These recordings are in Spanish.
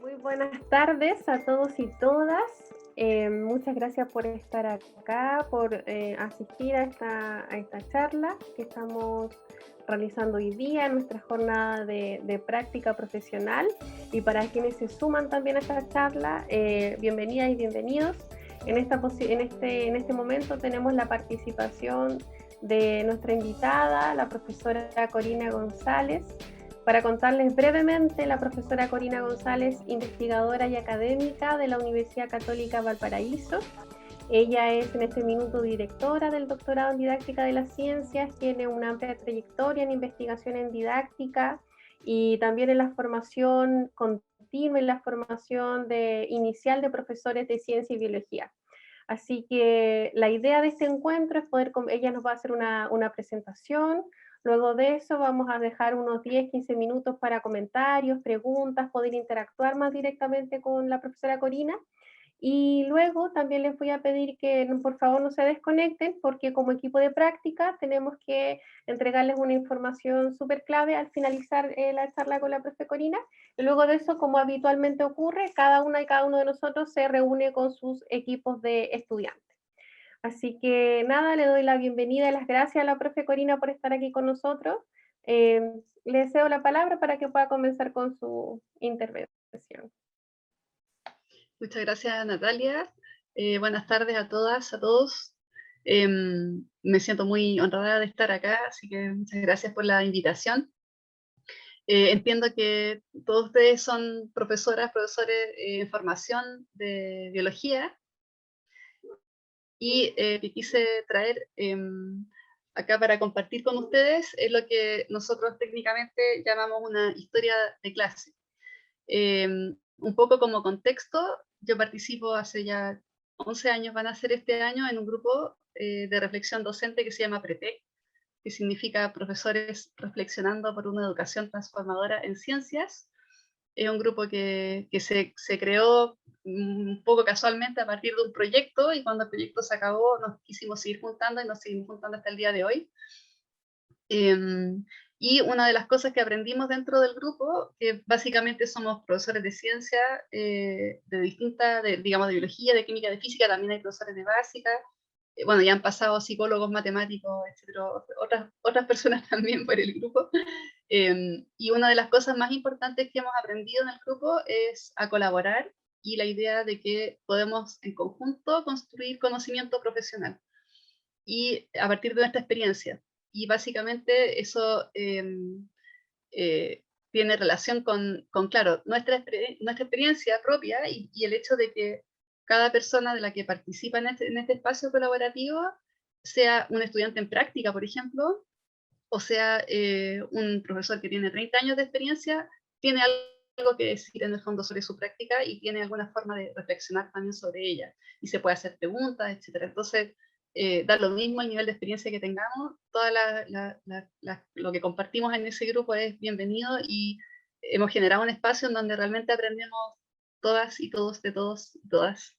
Muy buenas tardes a todos y todas. Muchas gracias por estar acá, por asistir a esta charla que estamos realizando hoy día en nuestra jornada de práctica profesional. Y para quienes se suman también a esta charla, bienvenidas y bienvenidos. En este momento tenemos la participación de nuestra invitada, la profesora Corina González. Para contarles brevemente, la profesora Corina González, investigadora y académica de la Universidad Católica Valparaíso. Ella es en este minuto directora del doctorado en didáctica de las ciencias, tiene una amplia trayectoria en investigación en didáctica y también en la formación continua, en la formación inicial de profesores de ciencia y biología. Así que la idea de este encuentro es ella nos va a hacer una presentación. Luego de eso vamos a dejar unos 10-15 minutos para comentarios, preguntas, poder interactuar más directamente con la profesora Corina. Y luego también les voy a pedir que por favor no se desconecten, porque como equipo de práctica tenemos que entregarles una información súper clave al finalizar la charla con la profe Corina. Y luego de eso, como habitualmente ocurre, cada una y cada uno de nosotros se reúne con sus equipos de estudiantes. Así que nada, le doy la bienvenida y las gracias a la profe Corina por estar aquí con nosotros. Le cedo la palabra para que pueda comenzar con su intervención. Muchas gracias, Natalia. Buenas tardes a todas, a todos. Me siento muy honrada de estar acá, así que muchas gracias por la invitación. Entiendo que todos ustedes son profesoras, profesores en formación de biología y que quise traer acá para compartir con ustedes es lo que nosotros técnicamente llamamos una historia de clase. Un poco como contexto, yo participo hace ya 11 años, van a ser este año, en un grupo de reflexión docente que se llama PRETEC, que significa Profesores Reflexionando por una Educación Transformadora en Ciencias. Es un grupo que se creó un poco casualmente a partir de un proyecto, y cuando el proyecto se acabó nos quisimos seguir juntando y nos seguimos juntando hasta el día de hoy. Y una de las cosas que aprendimos dentro del grupo, que básicamente somos profesores de ciencia, de distintas, digamos, de biología, de química, de física, también hay profesores de básica, bueno, ya han pasado psicólogos, matemáticos, etcétera, otras personas también por el grupo. Y una de las cosas más importantes que hemos aprendido en el grupo es a colaborar, y la idea de que podemos en conjunto construir conocimiento profesional y a partir de nuestra experiencia. Y básicamente eso tiene relación con claro, nuestra experiencia propia y el hecho de que cada persona de la que participa en este espacio colaborativo sea un estudiante en práctica, por ejemplo, o sea un profesor que tiene 30 años de experiencia, tiene algo que decir en el fondo sobre su práctica y tiene alguna forma de reflexionar también sobre ella. Y se puede hacer preguntas, etc. Entonces, da lo mismo el nivel de experiencia que tengamos, lo que compartimos en ese grupo es bienvenido, y hemos generado un espacio en donde realmente aprendemos todas y todos de todos y todas,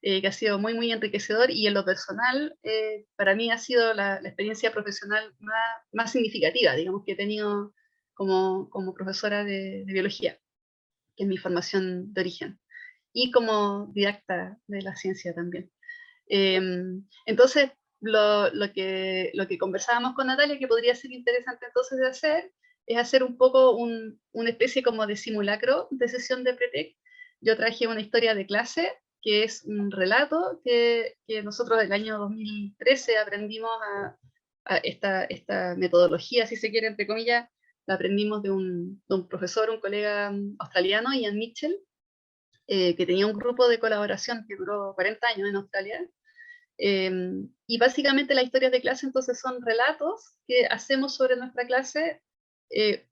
que ha sido muy, muy enriquecedor, y en lo personal, para mí ha sido la experiencia profesional más significativa, digamos, que he tenido como profesora de biología, que es mi formación de origen, y como didacta de la ciencia también. Entonces, lo que conversábamos con Natalia, que podría ser interesante entonces de hacer, es hacer un poco una especie como de simulacro de sesión de PRETEC. Yo traje una historia de clase, que es un relato que nosotros el año 2013 aprendimos a esta metodología, si se quiere, entre comillas, la aprendimos de un profesor, un colega australiano, Ian Mitchell, que tenía un grupo de colaboración que duró 40 años en Australia. Y básicamente las historias de clase entonces son relatos que hacemos sobre nuestra clase,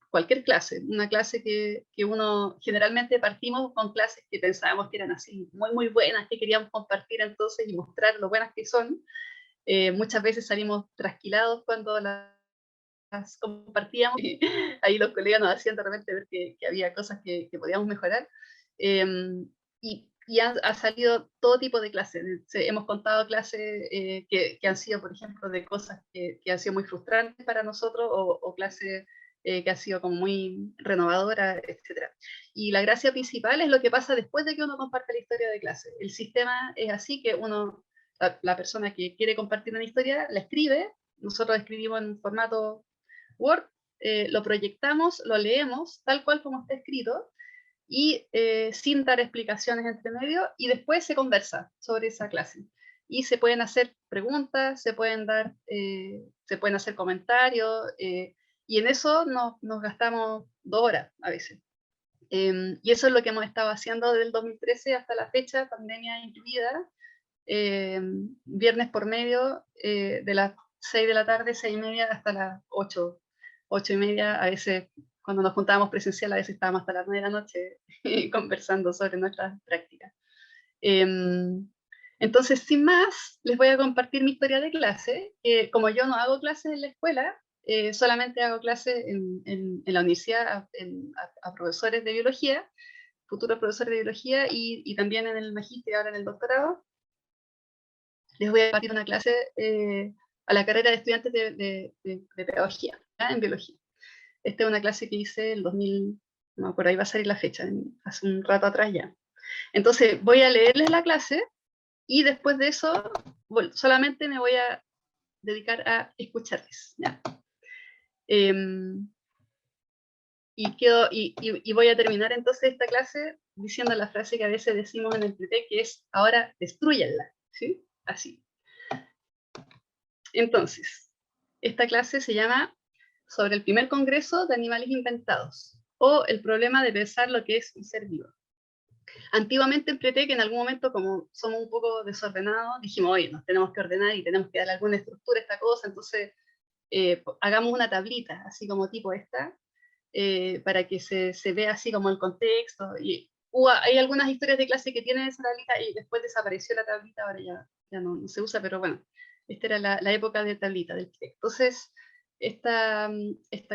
cualquier clase, una clase que uno generalmente partimos con clases que pensábamos que eran así muy muy buenas, que queríamos compartir entonces y mostrar lo buenas que son. Muchas veces salimos trasquilados cuando las compartíamos, y ahí los colegas nos hacían de repente ver que había cosas que podíamos mejorar. Eh, y y ha salido todo tipo de clases. Hemos contado clases que han sido, por ejemplo, de cosas que han sido muy frustrantes para nosotros, o clases que han sido como muy renovadoras, etc. Y la gracia principal es lo que pasa después de que uno comparte la historia de clase. El sistema es así que la persona que quiere compartir una historia la escribe, nosotros escribimos en formato Word, lo proyectamos, lo leemos tal cual como está escrito, y sin dar explicaciones entre medio, y después se conversa sobre esa clase. Y se pueden hacer preguntas, se pueden hacer comentarios, y en eso nos gastamos 2 horas a veces. Y eso es lo que hemos estado haciendo desde el 2013 hasta la fecha, pandemia incluida, viernes por medio, de las 6 de la tarde, 6:30, hasta las 8:30, a veces cuando nos juntábamos presencial, a veces estábamos hasta las 9 de la noche conversando sobre nuestras prácticas. Entonces, sin más, les voy a compartir mi historia de clase. Como yo no hago clases en la escuela, solamente hago clases en la universidad a profesores de biología, futuros profesores de biología, y también en el magíster y ahora en el doctorado. Les voy a compartir una clase a la carrera de estudiantes de pedagogía, en biología. Esta es una clase que hice el 2000, no, por ahí va a salir la fecha, hace un rato atrás ya. Entonces voy a leerles la clase, y después de eso solamente me voy a dedicar a escucharles, ¿ya? Y voy a terminar entonces esta clase diciendo la frase que a veces decimos en el PT, que es: ahora destruyanla, ¿sí? Así. Entonces, esta clase se llama Sobre el primer congreso de animales inventados, o el problema de pensar lo que es un ser vivo. Antiguamente interpreté que en algún momento, como somos un poco desordenados, dijimos: oye, nos tenemos que ordenar y tenemos que dar alguna estructura a esta cosa, entonces hagamos una tablita, así como tipo esta, para que se vea así como el contexto. Y hay algunas historias de clase que tienen esa tablita y después desapareció la tablita, ahora ya no se usa, pero bueno, esta era la época de tablita, del TIC. Entonces, esta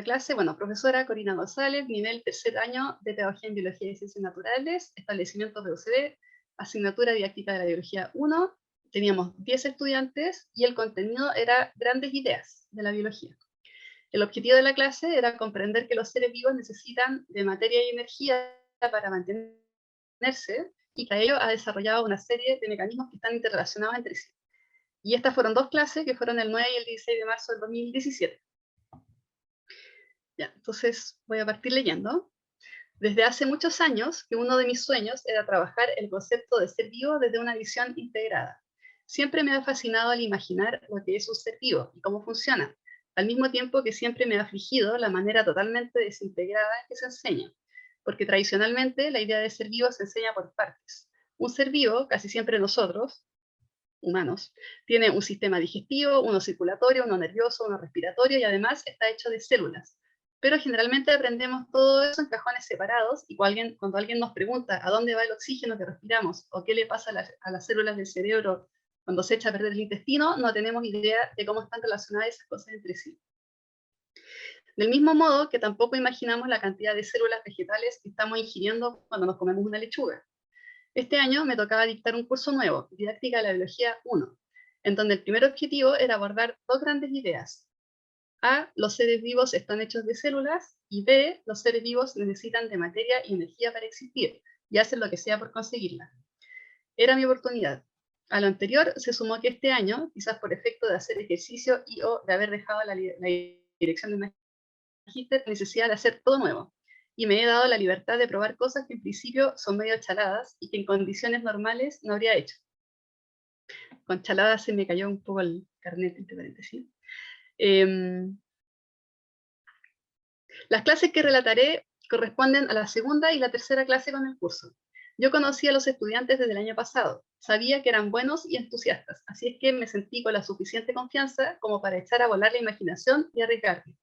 clase, bueno, profesora Corina González, nivel 3er año de Pedagogía en Biología y Ciencias Naturales, establecimiento PUCD, asignatura didáctica de la Biología 1, teníamos 10 estudiantes y el contenido era grandes ideas de la biología. El objetivo de la clase era comprender que los seres vivos necesitan de materia y energía para mantenerse, y para ello ha desarrollado una serie de mecanismos que están interrelacionados entre sí. Y estas fueron 2 clases que fueron el 9 y el 16 de marzo del 2017. Ya, entonces voy a partir leyendo. Desde hace muchos años que uno de mis sueños era trabajar el concepto de ser vivo desde una visión integrada. Siempre me ha fascinado al imaginar lo que es un ser vivo y cómo funciona, al mismo tiempo que siempre me ha afligido la manera totalmente desintegrada en que se enseña, porque tradicionalmente la idea de ser vivo se enseña por partes. Un ser vivo, casi siempre nosotros, humanos, tiene un sistema digestivo, uno circulatorio, uno nervioso, uno respiratorio, y además está hecho de células. Pero generalmente aprendemos todo eso en cajones separados, y cuando alguien nos pregunta a dónde va el oxígeno que respiramos o qué le pasa a las células del cerebro cuando se echa a perder el intestino, no tenemos idea de cómo están relacionadas esas cosas entre sí. Del mismo modo que tampoco imaginamos la cantidad de células vegetales que estamos ingiriendo cuando nos comemos una lechuga. Este año me tocaba dictar un curso nuevo, Didáctica de la Biología 1, en donde el primer objetivo era abordar 2 grandes ideas. A, los seres vivos están hechos de células, y B, los seres vivos necesitan de materia y energía para existir, y hacen lo que sea por conseguirla. Era mi oportunidad. A lo anterior se sumó que este año, quizás por efecto de hacer ejercicio y o de haber dejado la dirección de un magíster, necesidad de hacer todo nuevo. Y me he dado la libertad de probar cosas que en principio son medio chaladas y que en condiciones normales no habría hecho. Con chaladas se me cayó un poco el carnet, entre paréntesis. Las clases que relataré corresponden a la segunda y la tercera clase con el curso. Yo conocí a los estudiantes desde el año pasado, sabía que eran buenos y entusiastas, así es que me sentí con la suficiente confianza como para echar a volar la imaginación y arriesgarme.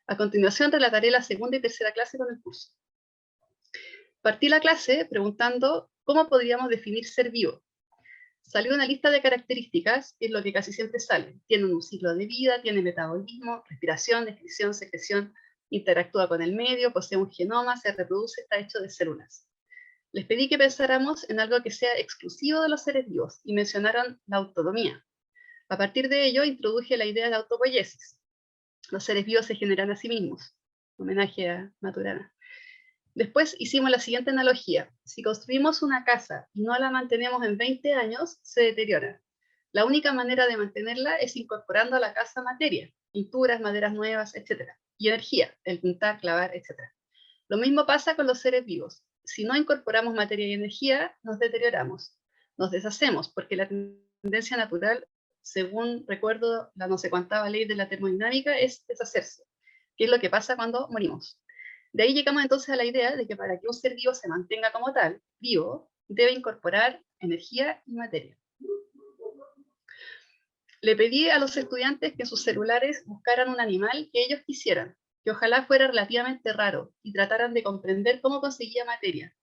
A continuación relataré la segunda y tercera clase con el curso. Partí la clase preguntando cómo podríamos definir ser vivo. Salió una lista de características, que es lo que casi siempre sale. Tiene un ciclo de vida, tiene metabolismo, respiración, excreción, secreción, interactúa con el medio, posee un genoma, se reproduce, está hecho de células. Les pedí que pensáramos en algo que sea exclusivo de los seres vivos y mencionaron la autonomía. A partir de ello, introduje la idea de autopoiesis. Los seres vivos se generan a sí mismos. Homenaje a Maturana. Después hicimos la siguiente analogía. Si construimos una casa y no la mantenemos en 20 años, se deteriora. La única manera de mantenerla es incorporando a la casa materia, pinturas, maderas nuevas, etc. Y energía, el pintar, clavar, etc. Lo mismo pasa con los seres vivos. Si no incorporamos materia y energía, nos deterioramos, nos deshacemos, porque la tendencia natural, según recuerdo la no sé cuánta ley de la termodinámica, es deshacerse, que es lo que pasa cuando morimos. De ahí llegamos entonces a la idea de que para que un ser vivo se mantenga como tal, vivo, debe incorporar energía y materia. Le pedí a los estudiantes que en sus celulares buscaran un animal que ellos quisieran, que ojalá fuera relativamente raro, y trataran de comprender cómo conseguía materia.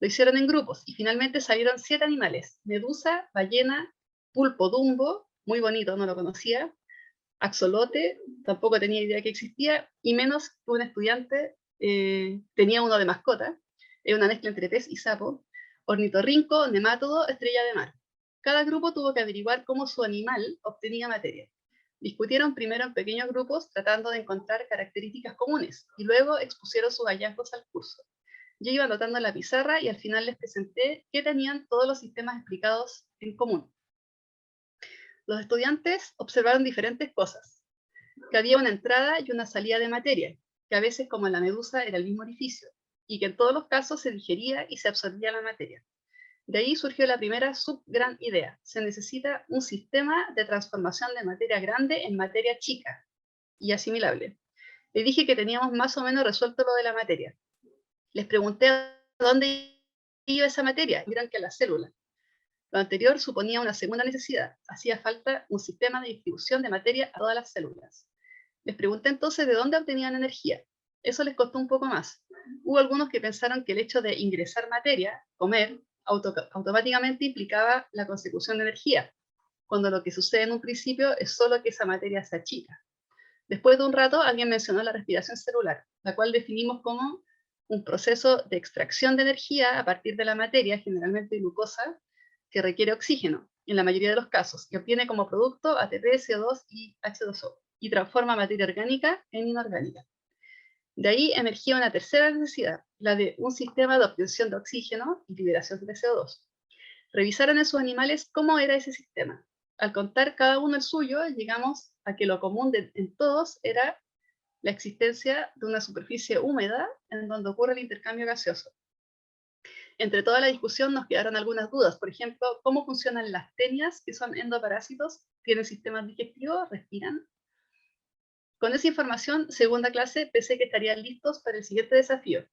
Lo hicieron en grupos y finalmente salieron 7 animales: medusa, ballena, pulpo dumbo, muy bonito, no lo conocía, axolote, tampoco tenía idea que existía, y menos que un estudiante tenía uno de mascota, era una mezcla entre pez y sapo, ornitorrinco, nemátodo, estrella de mar. Cada grupo tuvo que averiguar cómo su animal obtenía materia. Discutieron primero en pequeños grupos tratando de encontrar características comunes y luego expusieron sus hallazgos al curso. Yo iba anotando en la pizarra y al final les presenté qué tenían todos los sistemas explicados en común. Los estudiantes observaron diferentes cosas: que había una entrada y una salida de materia, que a veces, como en la medusa, era el mismo orificio, y que en todos los casos se digería y se absorbía la materia. De ahí surgió la primera subgran idea: se necesita un sistema de transformación de materia grande en materia chica y asimilable. Les dije que teníamos más o menos resuelto lo de la materia. Les pregunté a dónde iba esa materia, y vieron que a la célula. Lo anterior suponía una segunda necesidad: hacía falta un sistema de distribución de materia a todas las células. Les pregunté entonces de dónde obtenían energía. Eso les costó un poco más. Hubo algunos que pensaron que el hecho de ingresar materia, comer, automáticamente implicaba la consecución de energía, cuando lo que sucede en un principio es solo que esa materia se achica. Después de un rato, alguien mencionó la respiración celular, la cual definimos como un proceso de extracción de energía a partir de la materia, generalmente glucosa, que requiere oxígeno, en la mayoría de los casos, que obtiene como producto ATP, CO2 y H2O, y transforma materia orgánica en inorgánica. De ahí emergía una tercera necesidad, la de un sistema de obtención de oxígeno y liberación de CO2. Revisaron en sus animales cómo era ese sistema. Al contar cada uno el suyo, llegamos a que lo común en todos era la existencia de una superficie húmeda en donde ocurre el intercambio gaseoso. Entre toda la discusión nos quedaron algunas dudas. Por ejemplo, ¿cómo funcionan las tenias, que son endoparásitos? ¿Tienen sistemas digestivos? ¿Respiran? Con esa información, segunda clase, pensé que estarían listos para el siguiente desafío.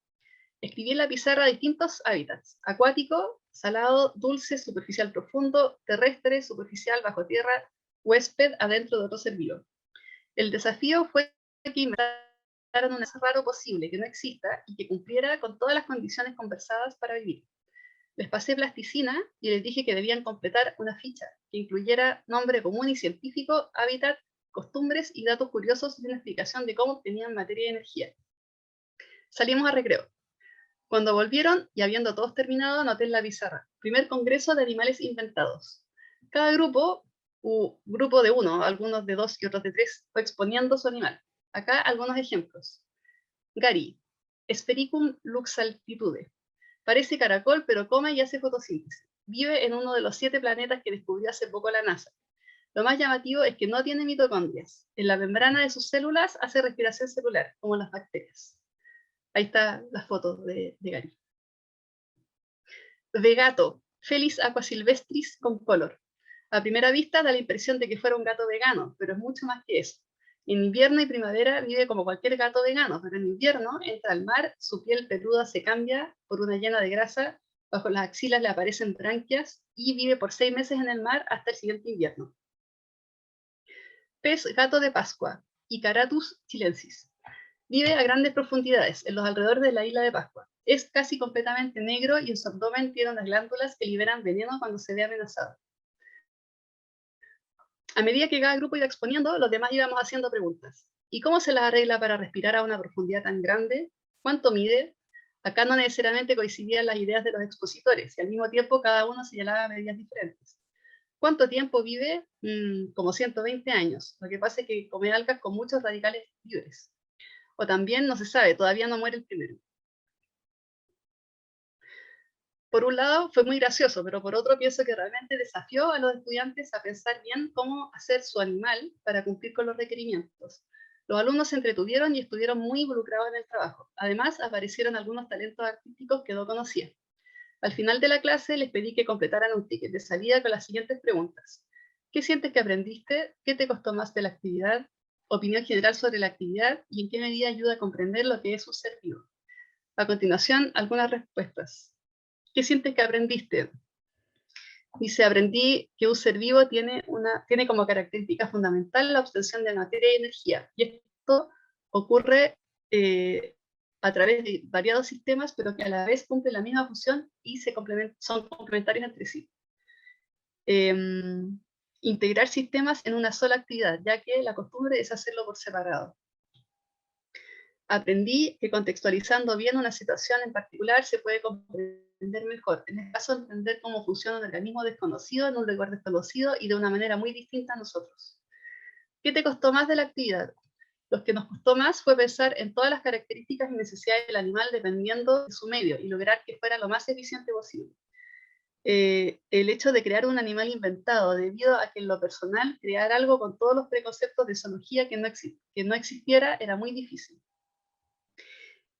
Escribí en la pizarra distintos hábitats: acuático, salado, dulce, superficial profundo, terrestre, superficial, bajo tierra, huésped, adentro de otro ser vivo. El desafío fue que inventaran un ser raro posible, que no exista y que cumpliera con todas las condiciones conversadas para vivir. Les pasé plasticina y les dije que debían completar una ficha que incluyera nombre común y científico, hábitat, costumbres y datos curiosos y una explicación de cómo obtenían materia y energía. Salimos a recreo. Cuando volvieron, y habiendo todos terminado, anoté en la pizarra: primer congreso de animales inventados. Cada grupo, grupo de uno, algunos de 2 y otros de 3, fue exponiendo su animal. Acá algunos ejemplos. Gary, Sphericum luxaltitude. Parece caracol, pero come y hace fotosíntesis. Vive en uno de los 7 planetas que descubrió hace poco la NASA. Lo más llamativo es que no tiene mitocondrias. En la membrana de sus células hace respiración celular, como las bacterias. Ahí está la foto de Gary. De gato, Felis aquasilvestris con color. A primera vista da la impresión de que fuera un gato vegano, pero es mucho más que eso. En invierno y primavera vive como cualquier gato vegano, pero en invierno entra al mar, su piel peluda se cambia por una llena de grasa, bajo las axilas le aparecen branquias y vive por 6 meses en el mar hasta el siguiente invierno. Pez gato de Pascua, Icaratus chilensis. Vive a grandes profundidades, en los alrededores de la isla de Pascua. Es casi completamente negro y en su abdomen tiene unas glándulas que liberan veneno cuando se ve amenazado. A medida que cada grupo iba exponiendo, los demás íbamos haciendo preguntas. ¿Y cómo se las arregla para respirar a una profundidad tan grande? ¿Cuánto mide? Acá no necesariamente coincidían las ideas de los expositores, y al mismo tiempo cada uno señalaba medidas diferentes. ¿Cuánto tiempo vive? Como 120 años. Lo que pasa es que come algas con muchos radicales libres. O también no se sabe, todavía no muere el primero. Por un lado fue muy gracioso, pero por otro pienso que realmente desafió a los estudiantes a pensar bien cómo hacer su animal para cumplir con los requerimientos. Los alumnos se entretuvieron y estuvieron muy involucrados en el trabajo. Además, aparecieron algunos talentos artísticos que no conocía. Al final de la clase les pedí que completaran un ticket de salida con las siguientes preguntas. ¿Qué sientes que aprendiste? ¿Qué te costó más de la actividad? Opinión general sobre la actividad y en qué medida ayuda a comprender lo que es un ser vivo. A continuación, algunas respuestas. ¿Qué sientes que aprendiste? Dice, aprendí que un ser vivo tiene como característica fundamental la obtención de materia y energía. Y esto ocurre a través de variados sistemas, pero que a la vez cumplen la misma función y son complementarios entre sí. Integrar sistemas en una sola actividad, ya que la costumbre es hacerlo por separado. Aprendí que contextualizando bien una situación en particular se puede comprender mejor. En este caso, entender cómo funciona un organismo desconocido en un lugar desconocido y de una manera muy distinta a nosotros. ¿Qué te costó más de la actividad? Lo que nos costó más fue pensar en todas las características y necesidades del animal dependiendo de su medio y lograr que fuera lo más eficiente posible. El hecho de crear un animal inventado debido a que en lo personal crear algo con todos los preconceptos de zoología que no existiera era muy difícil.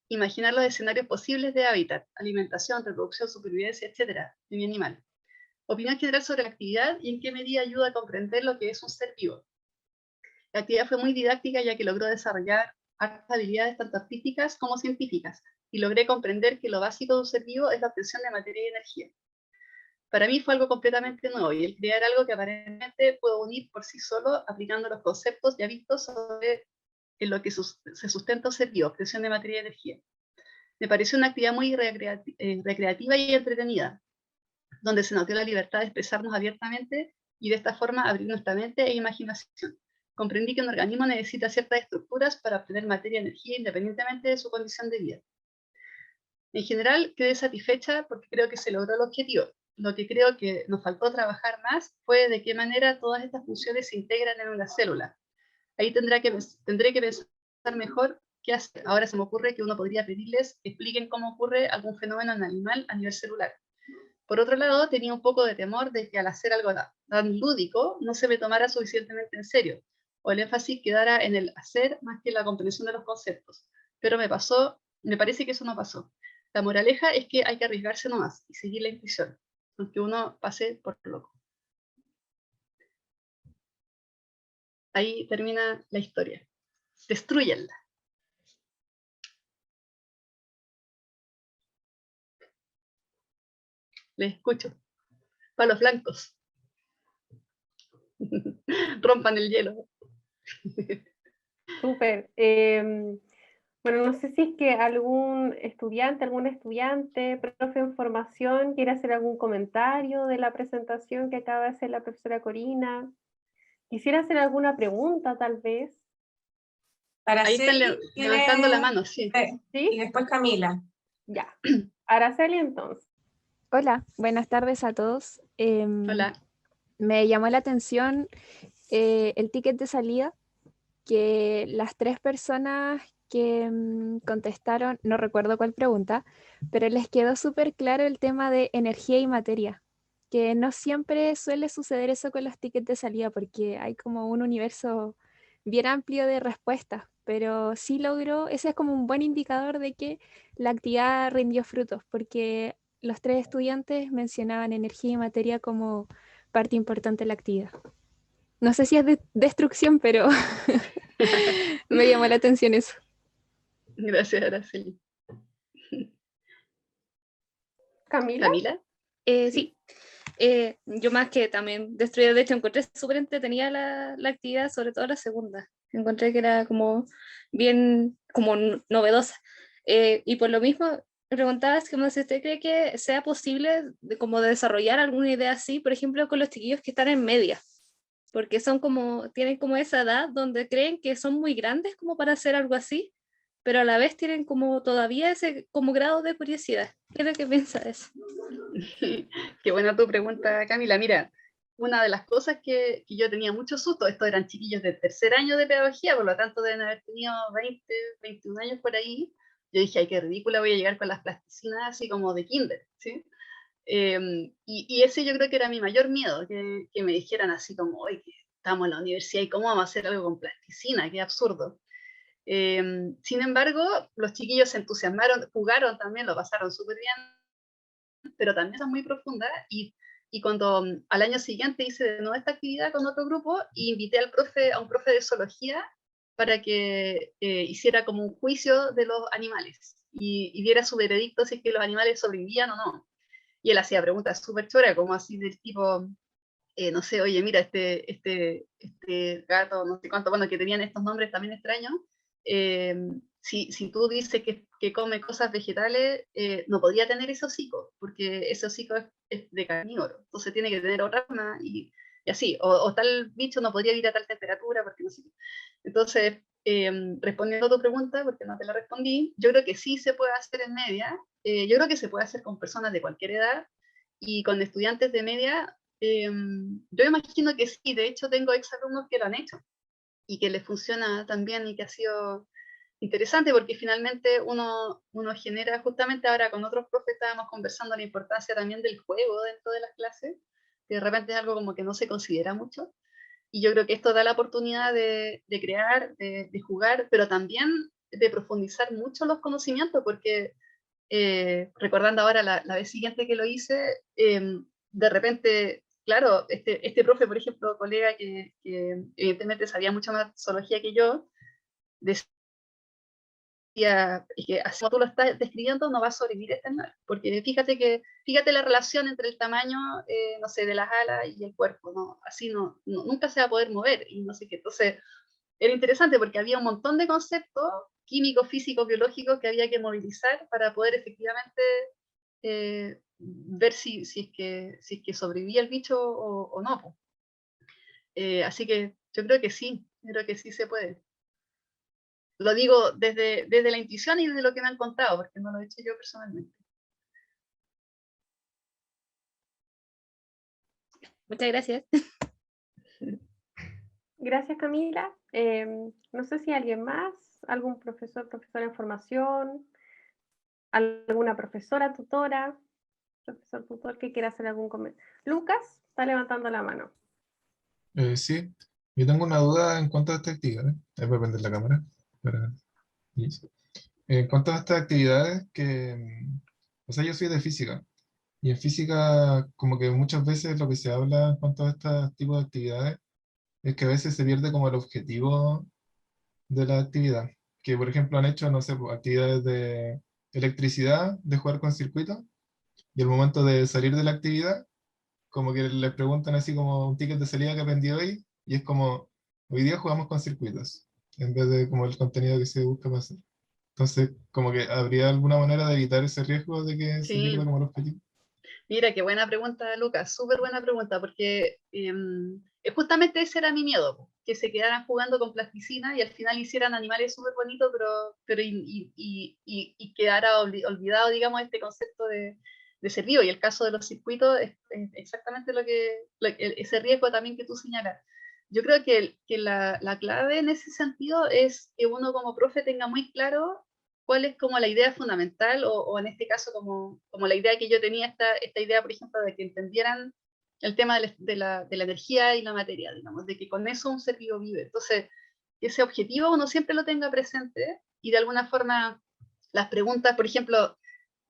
Imaginar los escenarios posibles de hábitat, alimentación, reproducción, supervivencia, etc. de mi animal. Opinión general sobre la actividad y en qué medida ayuda a comprender lo que es un ser vivo. La actividad fue muy didáctica ya que logró desarrollar habilidades tanto artísticas como científicas y logré comprender que lo básico de un ser vivo es la obtención de materia y energía. Para mí fue algo completamente nuevo y el crear algo que aparentemente puedo unir por sí solo aplicando los conceptos ya vistos sobre en lo que se sustenta un ser vivo, obtención de materia y energía. Me pareció una actividad muy recreativa y entretenida, donde se notó la libertad de expresarnos abiertamente y de esta forma abrir nuestra mente e imaginación. Comprendí que un organismo necesita ciertas estructuras para obtener materia y energía independientemente de su condición de vida. En general, quedé satisfecha porque creo que se logró el objetivo. Lo que creo que nos faltó trabajar más fue de qué manera todas estas funciones se integran en una célula. Ahí tendré que pensar mejor qué hacer. Ahora se me ocurre que uno podría pedirles que expliquen cómo ocurre algún fenómeno en el animal a nivel celular. Por otro lado, tenía un poco de temor de que al hacer algo tan lúdico no se me tomara suficientemente en serio, o el énfasis quedara en el hacer más que en la comprensión de los conceptos. Pero me parece que eso no pasó. La moraleja es que hay que arriesgarse nomás y seguir la intuición, aunque uno pase por loco. Ahí termina la historia. Destrúyenla. Les escucho. Palos blancos. Rompan el hielo. Súper. Bueno, no sé si es que algún estudiante, profe en formación, quiere hacer algún comentario de la presentación que acaba de hacer la profesora Corina. Quisiera hacer alguna pregunta, tal vez. Ahí están levantando la mano, sí. ¿Sí? Y después Camila. Ya. Araceli, entonces. Hola, buenas tardes a todos. Hola. Me llamó la atención el ticket de salida, que las 3 personas que contestaron, no recuerdo cuál pregunta, pero les quedó súper claro el tema de energía y materia, que no siempre suele suceder eso con los tickets de salida, porque hay como un universo bien amplio de respuestas, pero sí logró, ese es como un buen indicador de que la actividad rindió frutos, porque los 3 estudiantes mencionaban energía y materia como parte importante de la actividad. No sé si es de destrucción, pero me llamó la atención eso. Gracias, Araceli. ¿Camila? Sí. Yo más que también destruida, de hecho encontré súper entretenida la actividad, sobre todo la segunda. Encontré que era como bien como novedosa. Y por lo mismo me preguntaba si usted cree que sea posible como desarrollar alguna idea así, por ejemplo, con los chiquillos que están en media, porque tienen como esa edad donde creen que son muy grandes como para hacer algo así, pero a la vez tienen como todavía ese como grado de curiosidad. ¿Qué es lo que piensa de eso? Qué buena tu pregunta, Camila. Mira, una de las cosas que yo tenía mucho susto, estos eran chiquillos de tercer año de pedagogía, por lo tanto deben haber tenido 20, 21 años por ahí. Yo dije, ay, qué ridícula, voy a llegar con las plasticinas así como de kinder, ¿sí? Y ese yo creo que era mi mayor miedo, que me dijeran así como, oye, que estamos en la universidad y cómo vamos a hacer algo con plasticina, qué absurdo. Sin embargo, los chiquillos se entusiasmaron, jugaron también, lo pasaron súper bien, pero también son muy profundas y cuando al año siguiente hice de nuevo esta actividad con otro grupo y invité a un profe de zoología para que hiciera como un juicio de los animales y diera su veredicto si es que los animales sobrevivían o no. Y él hacía preguntas súper choras, como así del tipo, no sé, oye, mira, este gato, no sé cuánto, bueno, que tenían estos nombres también extraños, eh, si tú dices que come cosas vegetales, no podría tener ese hocico, porque ese hocico es de carnívoro, entonces tiene que tener otra forma y así, o tal bicho no podría vivir a tal temperatura, porque no sé. Entonces, respondiendo a tu pregunta, porque no te la respondí, yo creo que sí se puede hacer en media, yo creo que se puede hacer con personas de cualquier edad y con estudiantes de media. Yo imagino que sí, de hecho tengo exalumnos que lo han hecho y que les funciona también y que ha sido interesante porque finalmente uno genera, justamente ahora con otros profes estábamos conversando la importancia también del juego dentro de las clases, que de repente es algo como que no se considera mucho. Y yo creo que esto da la oportunidad de crear, de jugar, pero también de profundizar mucho los conocimientos, porque recordando ahora la vez siguiente que lo hice, de repente, claro, este profe, por ejemplo, colega que evidentemente sabía mucho más zoología que yo, decía que así como tú lo estás describiendo, no va a sobrevivir este animal, porque fíjate la relación entre el tamaño, no sé, de las alas y el cuerpo, ¿no? Así nunca se va a poder mover, y no sé qué. Entonces, era interesante porque había un montón de conceptos químicos, físicos, biológicos que había que movilizar para poder efectivamente ver si es que sobrevivía el bicho o no, po. Así que yo creo que sí se puede. Lo digo desde la intuición y desde lo que me han contado, porque no lo he hecho yo personalmente. Muchas gracias. Gracias, Camila. No sé si alguien más, algún profesora en formación, alguna profesora, tutora, profesor, tutor que quiera hacer algún comentario. Lucas está levantando la mano. Sí, yo tengo una duda en cuanto a esta actividad. Ahí voy a prender la cámara. Listo. En cuanto a estas actividades, o sea, yo soy de física. Y en física, como que muchas veces lo que se habla en cuanto a estos tipos de actividades es que a veces se pierde como el objetivo de la actividad. Que, por ejemplo, han hecho, no sé, pues, actividades de electricidad, de jugar con circuitos, y al momento de salir de la actividad, como que les preguntan así como un ticket de salida que aprendí hoy, y es como, hoy día jugamos con circuitos, en vez de como el contenido que se busca pasar. Entonces, como que habría alguna manera de evitar ese riesgo de que se pierda Sí, como el objetivo. mira, qué buena pregunta, Lucas, súper buena pregunta, porque justamente ese era mi miedo, po, que se quedaran jugando con plasticina y al final hicieran animales súper bonitos, y quedara olvidado, digamos, este concepto de ser vivo. Y el caso de los circuitos es exactamente ese riesgo también que tú señalas. Yo creo que la clave en ese sentido es que uno como profe tenga muy claro cuál es como la idea fundamental, o en este caso como la idea que yo tenía, esta idea, por ejemplo, de que entendieran el tema de la energía y la materia, digamos, de que con eso un ser vivo vive. Entonces, ese objetivo uno siempre lo tenga presente y de alguna forma las preguntas, por ejemplo,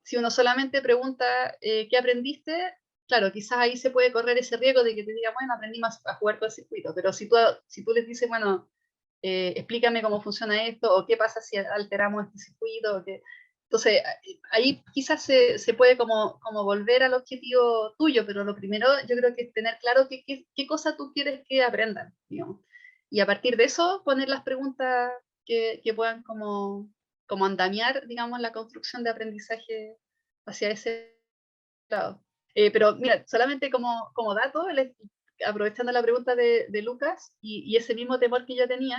si uno solamente pregunta ¿qué aprendiste? Claro, quizás ahí se puede correr ese riesgo de que te diga, bueno, aprendimos a jugar con el circuito, pero si tú les dices, bueno, explícame cómo funciona esto, o qué pasa si alteramos este circuito. Entonces, ahí quizás se puede como volver al objetivo tuyo, pero lo primero yo creo que es tener claro qué cosa tú quieres que aprendan, digamos. Y a partir de eso, poner las preguntas que puedan como andamiar, digamos, la construcción de aprendizaje hacia ese lado. Pero mira, solamente como dato, aprovechando la pregunta de Lucas y ese mismo temor que yo tenía,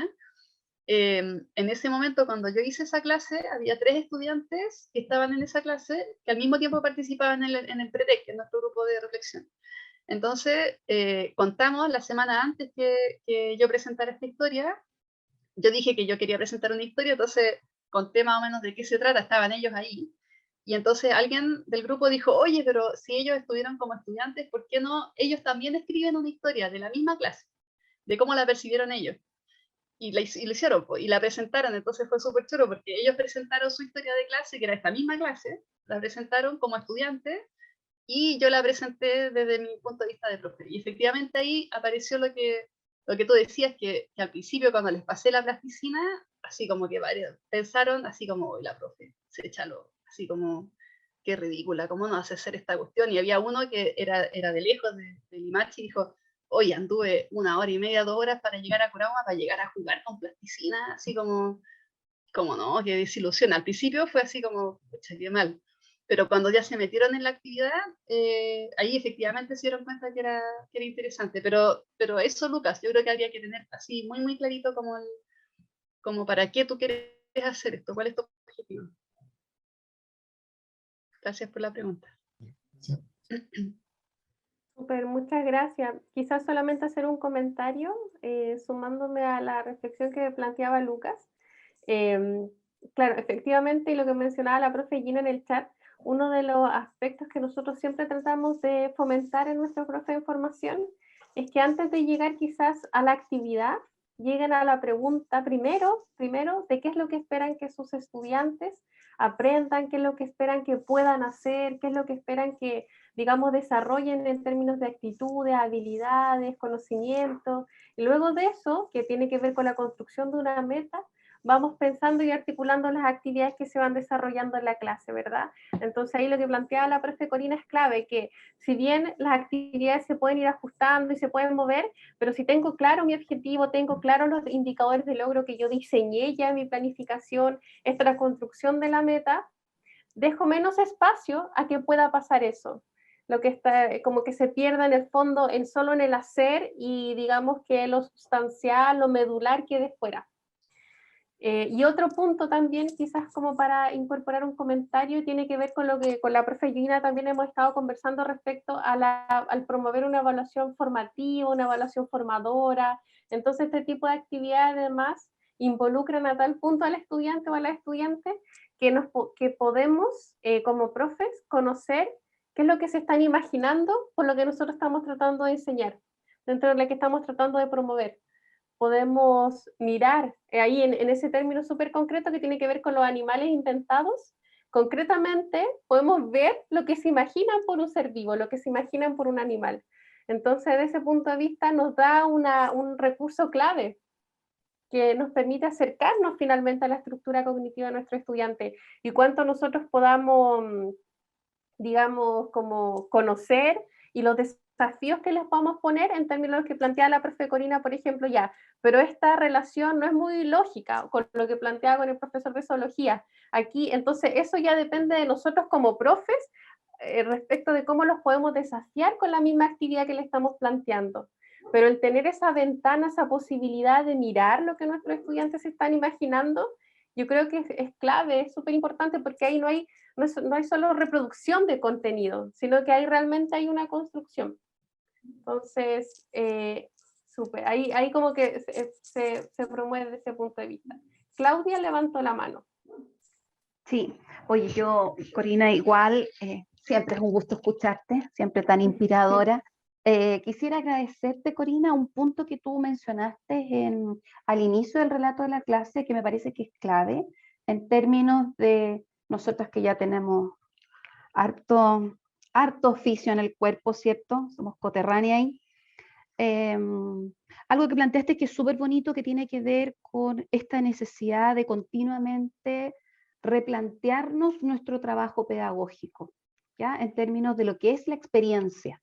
en ese momento, cuando yo hice esa clase, había 3 estudiantes que estaban en esa clase, que al mismo tiempo participaban en el PRETEC, que es nuestro grupo de reflexión. Entonces, contamos la semana antes que yo presentara esta historia, yo dije que yo quería presentar una historia, entonces conté más o menos de qué se trata, estaban ellos ahí. Y entonces alguien del grupo dijo, oye, pero si ellos estuvieron como estudiantes, ¿por qué no ellos también escriben una historia de la misma clase, de cómo la percibieron ellos? Y lo hicieron, y la presentaron, entonces fue súper chulo, porque ellos presentaron su historia de clase, que era esta misma clase, la presentaron como estudiantes, y yo la presenté desde mi punto de vista de profe. Y efectivamente ahí apareció lo que tú decías, que al principio cuando les pasé la plasticina, así como que varios pensaron, así como, hoy la profe, se échalo, así como, qué ridícula, ¿cómo no hace hacer esta cuestión? Y había uno que era de lejos, de Limache, y dijo, oye, anduve 1 hora y media, 2 horas para llegar a Curauma, para llegar a jugar con plasticina, así como no, qué desilusión. Al principio fue así como, pucha, qué mal. Pero cuando ya se metieron en la actividad, ahí efectivamente se dieron cuenta que era interesante. Pero eso, Lucas, yo creo que habría que tener así muy, muy clarito como para qué tú quieres hacer esto, cuál es tu objetivo. Gracias por la pregunta. Sí. Súper, muchas gracias. Quizás solamente hacer un comentario, sumándome a la reflexión que planteaba Lucas. Claro, efectivamente, y lo que mencionaba la profe Gina en el chat, uno de los aspectos que nosotros siempre tratamos de fomentar en nuestro profe de formación es que antes de llegar quizás a la actividad, lleguen a la pregunta primero de qué es lo que esperan que sus estudiantes aprendan, qué es lo que esperan que puedan hacer, qué es lo que esperan que, digamos, desarrollen en términos de actitudes, habilidades, conocimientos. Y luego de eso, que tiene que ver con la construcción de una meta, vamos pensando y articulando las actividades que se van desarrollando en la clase, ¿verdad? Entonces ahí lo que planteaba la profe Corina es clave, que si bien las actividades se pueden ir ajustando y se pueden mover, pero si tengo claro mi objetivo, tengo claro los indicadores de logro que yo diseñé ya en mi planificación, esta es la construcción de la meta, dejo menos espacio a que pueda pasar eso. Lo que está, como que se pierda en el fondo solo en el hacer y digamos que lo sustancial, lo medular quede fuera. Y otro punto también, quizás como para incorporar un comentario, tiene que ver con lo que con la profe Gina también hemos estado conversando respecto al promover una evaluación formativa, una evaluación formadora. Entonces, este tipo de actividades además involucran a tal punto al estudiante o a la estudiante que podemos, como profes, conocer qué es lo que se están imaginando por lo que nosotros estamos tratando de enseñar, dentro de lo que estamos tratando de promover. Podemos mirar ahí en ese término súper concreto que tiene que ver con los animales intentados. Concretamente, podemos ver lo que se imaginan por un ser vivo, lo que se imaginan por un animal. Entonces, desde ese punto de vista, nos da un recurso clave que nos permite acercarnos finalmente a la estructura cognitiva de nuestro estudiante y cuánto nosotros podamos, digamos, como conocer y los desafíos que les podemos poner en términos de lo que plantea la profe Corina, por ejemplo, ya, pero esta relación no es muy lógica con lo que planteaba con el profesor de zoología. Aquí, entonces, eso ya depende de nosotros como profes respecto de cómo los podemos desafiar con la misma actividad que le estamos planteando. Pero el tener esa ventana, esa posibilidad de mirar lo que nuestros estudiantes se están imaginando, yo creo que es clave, es súper importante porque ahí no hay solo reproducción de contenido, sino que ahí realmente hay una construcción. Entonces, súper, ahí como que se promueve desde ese punto de vista. Claudia levantó la mano. Sí, oye, yo, Corina, igual, siempre es un gusto escucharte, siempre tan inspiradora. Quisiera agradecerte, Corina, un punto que tú mencionaste al inicio del relato de la clase, que me parece que es clave, en términos de nosotras que ya tenemos harto oficio en el cuerpo, ¿cierto? Somos coterráneas ahí. Algo que planteaste que es súper bonito, que tiene que ver con esta necesidad de continuamente replantearnos nuestro trabajo pedagógico, ¿ya? En términos de lo que es la experiencia.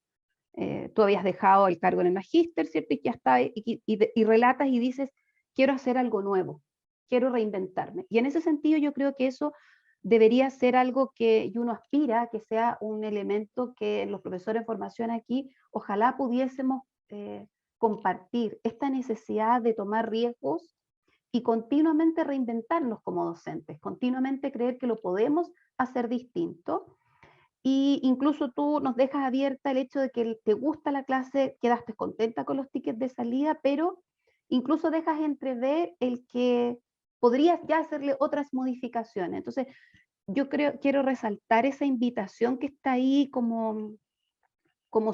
Tú habías dejado el cargo en el magíster, ¿cierto? Y ya está, y relatas y dices, quiero hacer algo nuevo, quiero reinventarme. Y en ese sentido yo creo que eso debería ser algo que uno aspira, que sea un elemento que los profesores en formación aquí, ojalá pudiésemos compartir esta necesidad de tomar riesgos y continuamente reinventarnos como docentes, continuamente creer que lo podemos hacer distinto. Y incluso tú nos dejas abierta el hecho de que te gusta la clase, quedaste contenta con los tickets de salida, pero incluso dejas entrever el que podrías ya hacerle otras modificaciones. Entonces, yo quiero resaltar esa invitación que está ahí como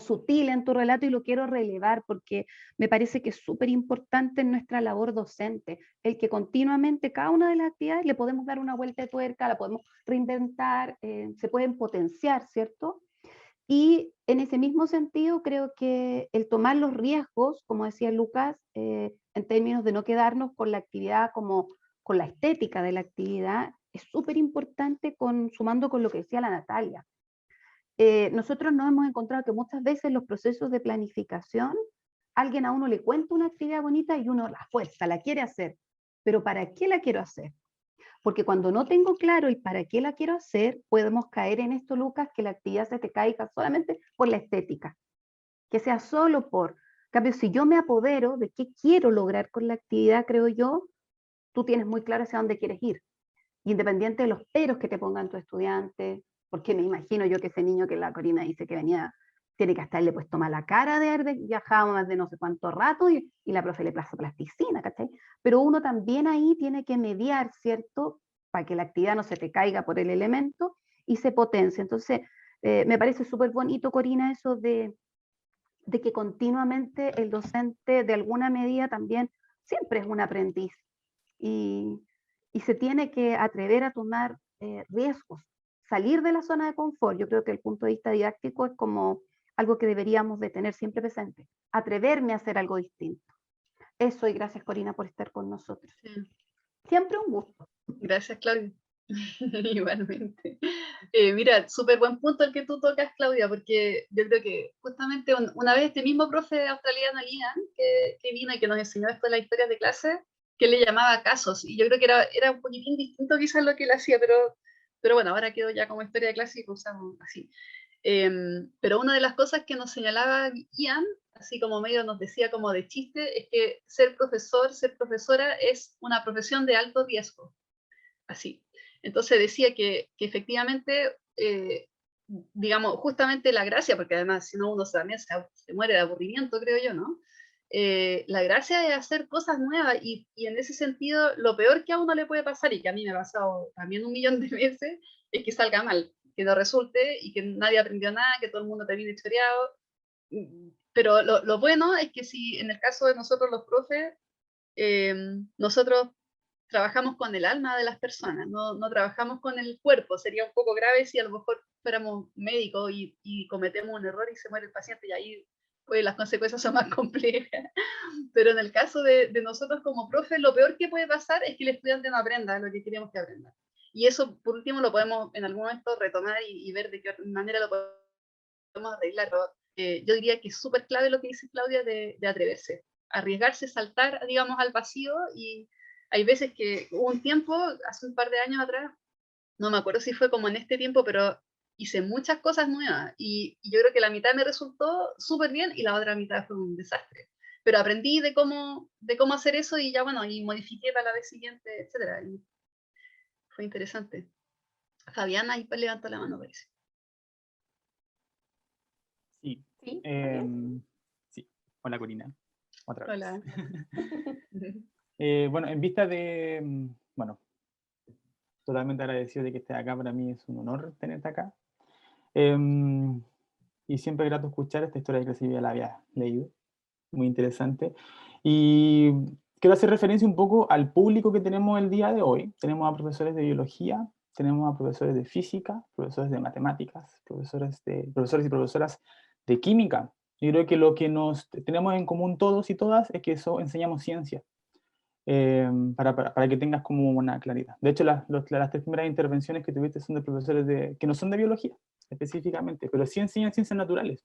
sutil en tu relato y lo quiero relevar porque me parece que es súper importante en nuestra labor docente, el que continuamente cada una de las actividades le podemos dar una vuelta de tuerca, la podemos reinventar, se pueden potenciar, ¿cierto? Y en ese mismo sentido creo que el tomar los riesgos, como decía Lucas, en términos de no quedarnos con la actividad como con la estética de la actividad, es súper importante sumando con lo que decía la Natalia. Nosotros nos hemos encontrado que muchas veces los procesos de planificación, alguien a uno le cuenta una actividad bonita y uno la fuerza, la quiere hacer. Pero ¿para qué la quiero hacer? Porque cuando no tengo claro el para qué la quiero hacer, podemos caer en esto, Lucas, que la actividad se te caiga solamente por la estética. Que sea solo por. En cambio, si yo me apodero de qué quiero lograr con la actividad, creo yo, tú tienes muy claro hacia dónde quieres ir. Independiente de los peros que te pongan tus estudiantes, porque me imagino yo que ese niño que la Corina dice que venía, tiene que estarle puesto mala cara de haber viajado más de no sé cuánto rato y la profe le plaza plasticina, ¿cachai? Pero uno también ahí tiene que mediar, ¿cierto? Para que la actividad no se te caiga por el elemento y se potencie. Entonces, me parece súper bonito, Corina, eso de que continuamente el docente de alguna medida también siempre es un aprendiz y se tiene que atrever a tomar riesgos, salir de la zona de confort. Yo creo que el punto de vista didáctico es como algo que deberíamos de tener siempre presente, atreverme a hacer algo distinto. Eso, y gracias Corina por estar con nosotros. Sí. Siempre un gusto. Gracias, Claudia. Igualmente. Mira, súper buen punto el que tú tocas, Claudia, porque yo creo que justamente una vez este mismo profe australiano, Lian, que vino y que nos enseñó esto de la historia de clase, que le llamaba casos, y yo creo que era un poquitín distinto quizás lo que él hacía, pero bueno, ahora quedó ya como historia de clase y lo usamos así. Pero una de las cosas que nos señalaba Ian, así como medio nos decía como de chiste, es que ser profesor, ser profesora es una profesión de alto riesgo. Así. Entonces decía que efectivamente, digamos, justamente la gracia, porque además si no uno también se muere de aburrimiento, creo yo, ¿no? La gracia es hacer cosas nuevas y en ese sentido lo peor que a uno le puede pasar, y que a mí me ha pasado también 1.000.000 de veces, es que salga mal, que no resulte y que nadie aprendió nada, que todo el mundo termine choreado. Pero lo bueno es que si en el caso de nosotros los profes, nosotros trabajamos con el alma de las personas, no trabajamos con el cuerpo. Sería un poco grave si a lo mejor fuéramos médicos y cometemos un error y se muere el paciente, y ahí pues las consecuencias son más complejas. Pero en el caso de nosotros como profes, lo peor que puede pasar es que el estudiante no aprenda lo que queremos que aprenda. Y eso, por último, lo podemos en algún momento retomar y ver de qué manera lo podemos arreglar. Yo diría que es súper clave lo que dice Claudia de atreverse, arriesgarse, saltar, digamos, al vacío. Y hay veces que hubo un tiempo, hace un par de años atrás, no me acuerdo si fue como en este tiempo, pero hice muchas cosas nuevas y yo creo que la mitad me resultó súper bien y la otra mitad fue un desastre. Pero aprendí de cómo hacer eso y ya bueno, y modifiqué para la vez siguiente, etcétera. Y fue interesante. Fabiana ahí levantó la mano, parece. Sí. Sí, Sí. Hola, Corina. Otra vez. Hola. Bueno, en vista de, bueno, totalmente agradecido de que estés acá, para mí es un honor tenerte acá. Y siempre es grato escuchar esta historia que ya la había leído, muy interesante. Y quiero hacer referencia un poco al público que tenemos el día de hoy. Tenemos a profesores de biología, tenemos a profesores de física, profesores de matemáticas, profesores y profesoras de química. Yo creo que lo que nos tenemos en común todos y todas es que enseñamos ciencia. Para que tengas como una claridad. De hecho, las 3 primeras intervenciones que tuviste son de profesores que no son de biología, específicamente, pero sí enseñan ciencias naturales.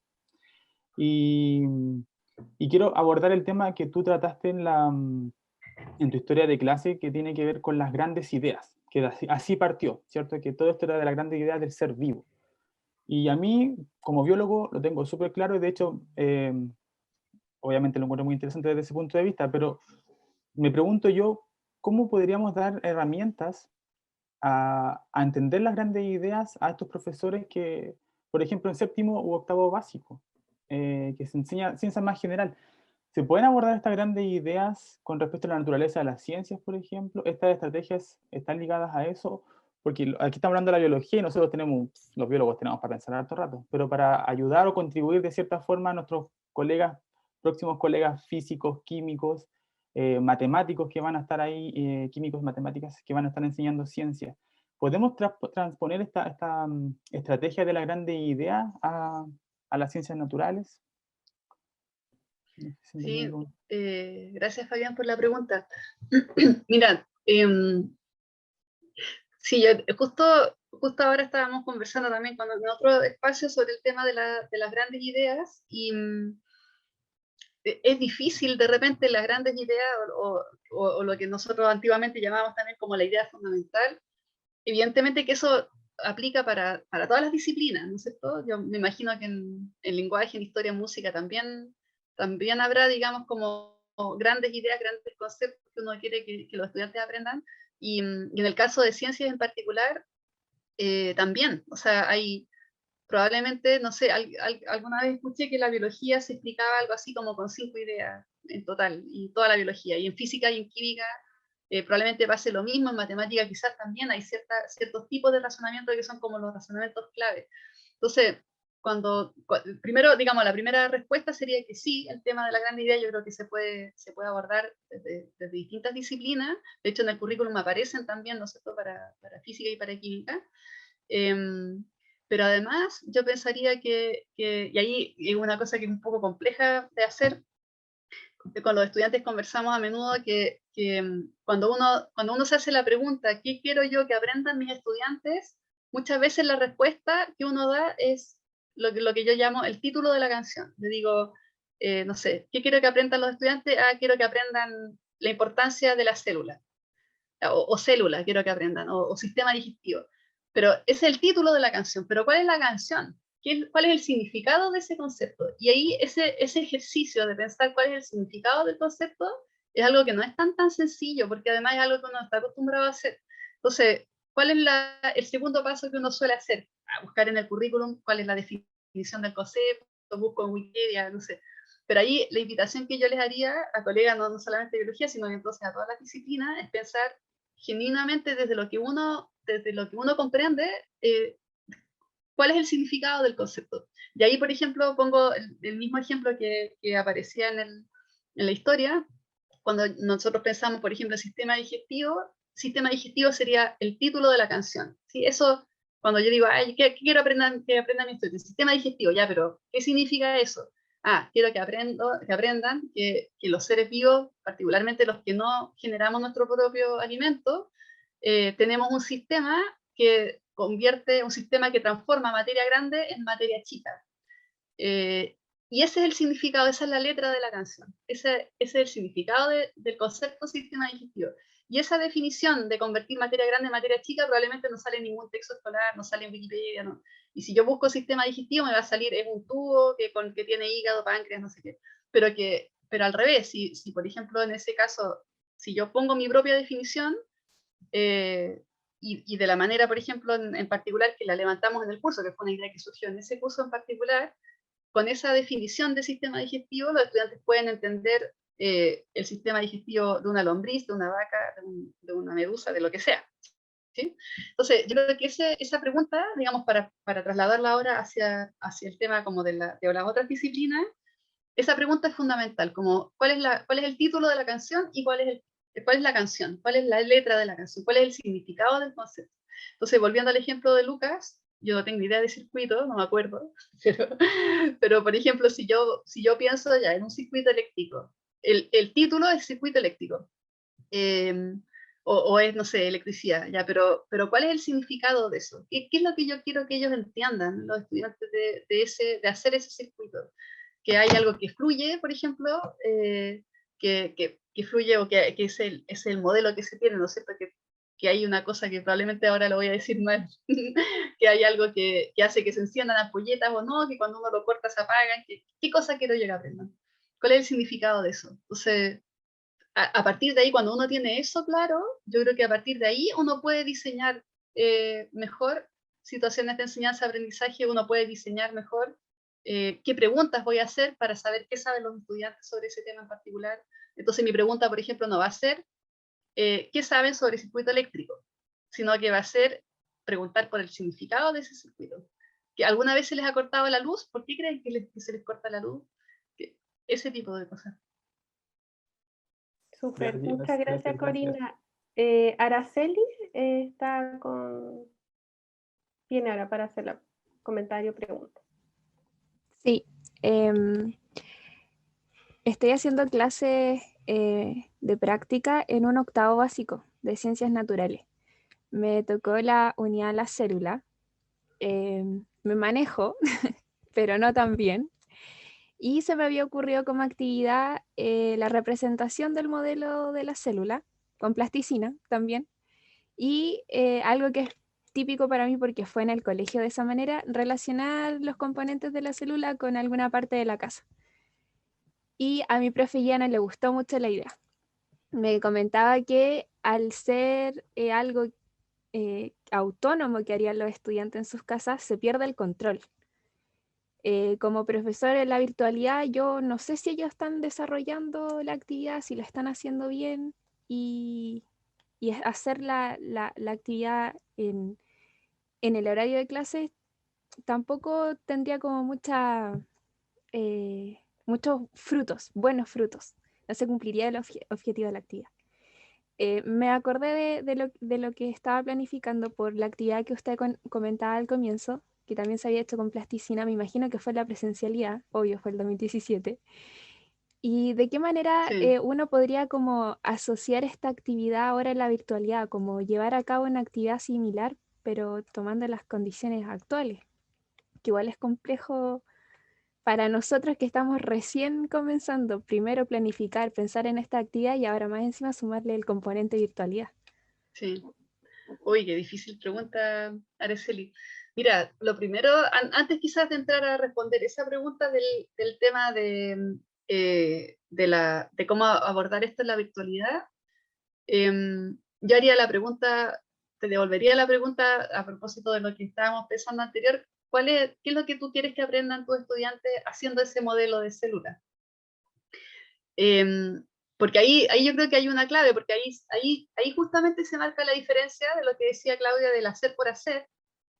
Y quiero abordar el tema que tú trataste en tu historia de clase, que tiene que ver con las grandes ideas, que así partió, ¿cierto? Que todo esto era de las grandes ideas del ser vivo. Y a mí, como biólogo, lo tengo súper claro, y de hecho, obviamente lo encuentro muy interesante desde ese punto de vista, pero me pregunto yo, cómo podríamos dar herramientas a entender las grandes ideas a estos profesores que, por ejemplo, en séptimo u octavo básico, que se enseña ciencia más general. ¿Se pueden abordar estas grandes ideas con respecto a la naturaleza de las ciencias, por ejemplo? ¿Estas estrategias están ligadas a eso? Porque aquí estamos hablando de la biología y nosotros tenemos, los biólogos tenemos para pensar harto rato, pero para ayudar o contribuir de cierta forma a nuestros colegas, próximos colegas físicos, químicos, matemáticos que van a estar ahí, químicos, matemáticas, que van a estar enseñando ciencia. ¿Podemos transponer esta estrategia de la grande idea a las ciencias naturales? Sí, gracias Fabián por la pregunta. Mira, sí, justo ahora estábamos conversando también en otro espacio sobre el tema de las grandes ideas y es difícil de repente las grandes ideas o lo que nosotros antiguamente llamábamos también como la idea fundamental. Evidentemente que eso aplica para todas las disciplinas, ¿no es cierto? Yo me imagino que en lenguaje, en historia, en música también habrá, digamos, como grandes ideas, grandes conceptos que uno quiere que los estudiantes aprendan. Y en el caso de ciencias en particular, también, o sea, hay probablemente, no sé, alguna vez escuché que la biología se explicaba algo así como con 5 ideas en total, y toda la biología, y en física y en química probablemente pase lo mismo, en matemática quizás también hay ciertos tipos de razonamiento que son como los razonamientos clave. Entonces, primero, digamos, la primera respuesta sería que sí, el tema de la gran idea yo creo que se puede abordar desde distintas disciplinas. De hecho, en el currículum aparecen también, ¿no es cierto?, para física y para química. Pero además, yo pensaría y ahí es una cosa que es un poco compleja de hacer, con los estudiantes conversamos a menudo que cuando uno se hace la pregunta, ¿qué quiero yo que aprendan mis estudiantes? Muchas veces la respuesta que uno da es lo que yo llamo el título de la canción. Le digo, no sé, ¿qué quiero que aprendan los estudiantes? Quiero que aprendan la importancia de la célula, o célula, quiero que aprendan, o sistema digestivo. Pero ese es el título de la canción, pero ¿cuál es la canción? ¿Cuál es el significado de ese concepto? Y ahí ese ejercicio de pensar cuál es el significado del concepto es algo que no es tan sencillo, porque además es algo que uno está acostumbrado a hacer. Entonces, ¿cuál es el segundo paso que uno suele hacer? Buscar en el currículum cuál es la definición del concepto, busco en Wikipedia, no sé. Pero ahí la invitación que yo les haría a colegas, no solamente de biología, sino entonces a todas las disciplinas, es pensar genuinamente desde lo que uno comprende, cuál es el significado del concepto. Y ahí, por ejemplo, pongo el mismo ejemplo que aparecía en la historia, cuando nosotros pensamos, por ejemplo, sistema digestivo sería el título de la canción. ¿Sí? Eso, cuando yo digo, ¿qué quiero que aprendan mi estudio? Sistema digestivo, ya, pero ¿qué significa eso? Quiero que aprendan que los seres vivos, particularmente los que no generamos nuestro propio alimento, tenemos un sistema que convierte, un sistema que transforma materia grande en materia chica. Y ese es el significado, esa es la letra de la canción. Ese es el significado del concepto sistema digestivo. Y esa definición de convertir materia grande en materia chica probablemente no sale en ningún texto escolar, no sale en Wikipedia, ¿no? Y si yo busco sistema digestivo me va a salir en un tubo que tiene hígado, páncreas, no sé qué. Pero al revés, si por ejemplo en ese caso, si yo pongo mi propia definición, y de la manera, por ejemplo, en particular que la levantamos en el curso, que fue una idea que surgió en ese curso en particular, con esa definición de sistema digestivo, los estudiantes pueden entender el sistema digestivo de una lombriz, de una vaca, de una medusa, de lo que sea. ¿Sí? Entonces, yo creo que esa pregunta, digamos, para trasladarla ahora hacia el tema como de las otras disciplinas, esa pregunta es fundamental, como ¿cuál es el título de la canción y cuál es la canción? ¿Cuál es la letra de la canción? ¿Cuál es el significado del concepto? Entonces, volviendo al ejemplo de Lucas, yo no tengo idea de circuito, no me acuerdo, pero por ejemplo, si yo pienso ya en un circuito eléctrico, el título es circuito eléctrico, o es, no sé, electricidad, ya, pero ¿cuál es el significado de eso? ¿Qué es lo que yo quiero que ellos entiendan, los estudiantes de hacer ese circuito? Que hay algo que fluye, por ejemplo, que fluye o que es el modelo que se tiene, ¿no es cierto? Que hay una cosa que probablemente ahora lo voy a decir mal, que hay algo que hace que se enciendan ampolletas o no, que cuando uno lo corta se apagan. ¿Qué cosa quiero yo que aprendan? ¿Cuál es el significado de eso? Entonces, a partir de ahí, cuando uno tiene eso claro, yo creo que a partir de ahí uno puede diseñar mejor situaciones de enseñanza-aprendizaje, uno puede diseñar mejor qué preguntas voy a hacer para saber qué saben los estudiantes sobre ese tema en particular. Entonces mi pregunta, por ejemplo, no va a ser qué saben sobre el circuito eléctrico, sino que va a ser preguntar por el significado de ese circuito. ¿Que alguna vez se les ha cortado la luz? ¿Por qué creen que se les corta la luz? Ese tipo de cosas. Súper, Gracias, muchas gracias, gracias. Corina. Araceli está con... Viene ahora para hacer la comentario o pregunta. Sí, estoy haciendo clases de práctica en un octavo básico de ciencias naturales. Me tocó la unidad de la célula. Me manejo, pero no tan bien. Y se me había ocurrido como actividad la representación del modelo de la célula, con plasticina también. Y algo que es típico para mí porque fue en el colegio de esa manera, relacionar los componentes de la célula con alguna parte de la casa. Y a mi profe Yana le gustó mucho la idea. Me comentaba que al ser algo autónomo que harían los estudiantes en sus casas, se pierde el control. Como profesor en la virtualidad, yo no sé si ellos están desarrollando la actividad, si la están haciendo bien, y hacer la actividad en el horario de clase tampoco tendría como muchos frutos, buenos frutos. No se cumpliría el objetivo de la actividad. Me acordé de lo que estaba planificando por la actividad que usted comentaba al comienzo, que también se había hecho con plasticina. Me imagino que fue la presencialidad, obvio, fue el 2017. ¿Y de qué manera Sí. uno podría como asociar esta actividad ahora en la virtualidad, como llevar a cabo una actividad similar, pero tomando las condiciones actuales? Que igual es complejo para nosotros que estamos recién comenzando, primero planificar, pensar en esta actividad y ahora más encima sumarle el componente virtualidad. Sí. Uy, qué difícil pregunta, Araceli. Mira, lo primero, antes quizás de entrar a responder esa pregunta del tema de cómo abordar esto en la virtualidad, yo haría la pregunta, te devolvería la pregunta a propósito de lo que estábamos pensando anterior. ¿Qué es lo que tú quieres que aprendan tus estudiantes haciendo ese modelo de célula? Porque ahí yo creo que hay una clave, porque ahí justamente se marca la diferencia de lo que decía Claudia del hacer por hacer,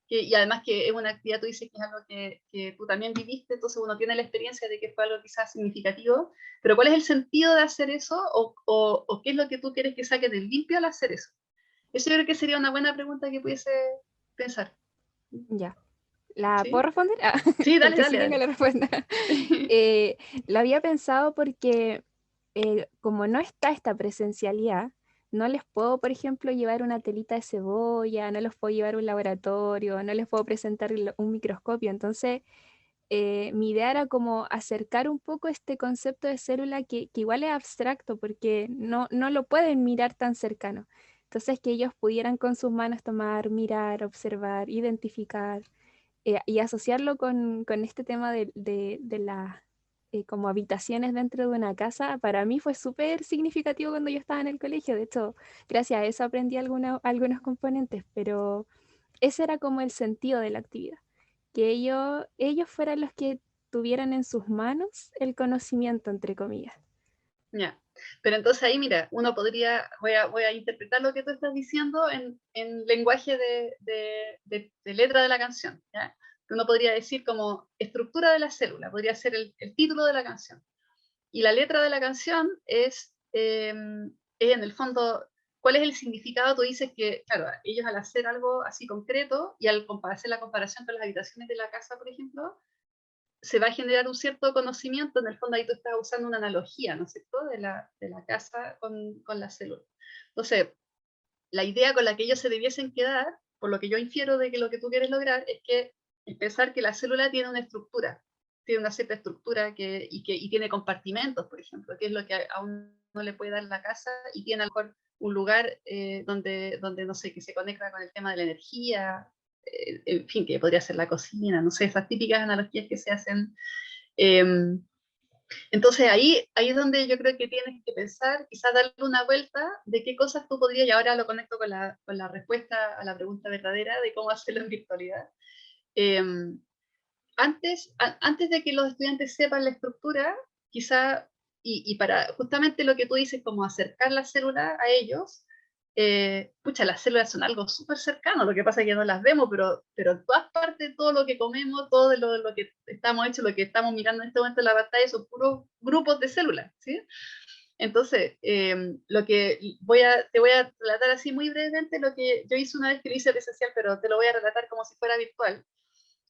y además que es una actividad, tú dices que es algo que tú también viviste, entonces uno tiene la experiencia de que fue algo quizás significativo, pero ¿cuál es el sentido de hacer eso? ¿O qué es lo que tú quieres que saque del limpio al hacer eso? Eso yo creo que sería una buena pregunta que pudiese pensar. Ya. ¿La ¿Sí? puedo responder? Sí, dale, porque sí dale. tengo la respuesta. Lo había pensado porque como no está esta presencialidad, no les puedo, por ejemplo, llevar una telita de cebolla, no les puedo llevar a un laboratorio, no les puedo presentar un microscopio. Entonces, mi idea era como acercar un poco este concepto de célula que igual es abstracto porque no lo pueden mirar tan cercano. Entonces, que ellos pudieran con sus manos tomar, mirar, observar, identificar y asociarlo con este tema de las como habitaciones dentro de una casa, para mí fue súper significativo cuando yo estaba en el colegio. De hecho, gracias a eso aprendí algunos componentes, pero ese era como el sentido de la actividad, que ellos fueran los que tuvieran en sus manos el conocimiento, entre comillas. Ya. Pero entonces ahí, mira, voy a interpretar lo que tú estás diciendo en lenguaje de letra de la canción. ¿Ya? Uno podría decir como estructura de la célula, podría ser el título de la canción. Y la letra de la canción es en el fondo, ¿cuál es el significado? Tú dices que, claro, ellos al hacer algo así concreto y al hacer la comparación con las habitaciones de la casa, por ejemplo, se va a generar un cierto conocimiento. En el fondo ahí tú estás usando una analogía, ¿no es cierto?, de la casa con la célula. Entonces, la idea con la que ellos se debiesen quedar, por lo que yo infiero de que lo que tú quieres lograr, es pensar que la célula tiene una estructura, tiene una cierta estructura y tiene compartimentos, por ejemplo, que es lo que a uno le puede dar la casa, y tiene a lo mejor un lugar donde, no sé, que se conecta con el tema de la energía, en fin, que podría ser la cocina, no sé, esas típicas analogías que se hacen. Entonces ahí es donde yo creo que tienes que pensar, quizás darle una vuelta de qué cosas tú podrías, y ahora lo conecto con la respuesta a la pregunta verdadera de cómo hacerlo en virtualidad. Antes de que los estudiantes sepan la estructura, quizá, y para justamente lo que tú dices, como acercar la célula a ellos, pucha, las células son algo súper cercano, lo que pasa es que no las vemos, pero en todas partes, todo lo que comemos, todo lo que estamos hechos, lo que estamos mirando en este momento en la pantalla, son puros grupos de células, ¿sí? Entonces, lo que te voy a relatar así muy brevemente lo que yo hice una vez que lo hice presencial, pero te lo voy a relatar como si fuera virtual.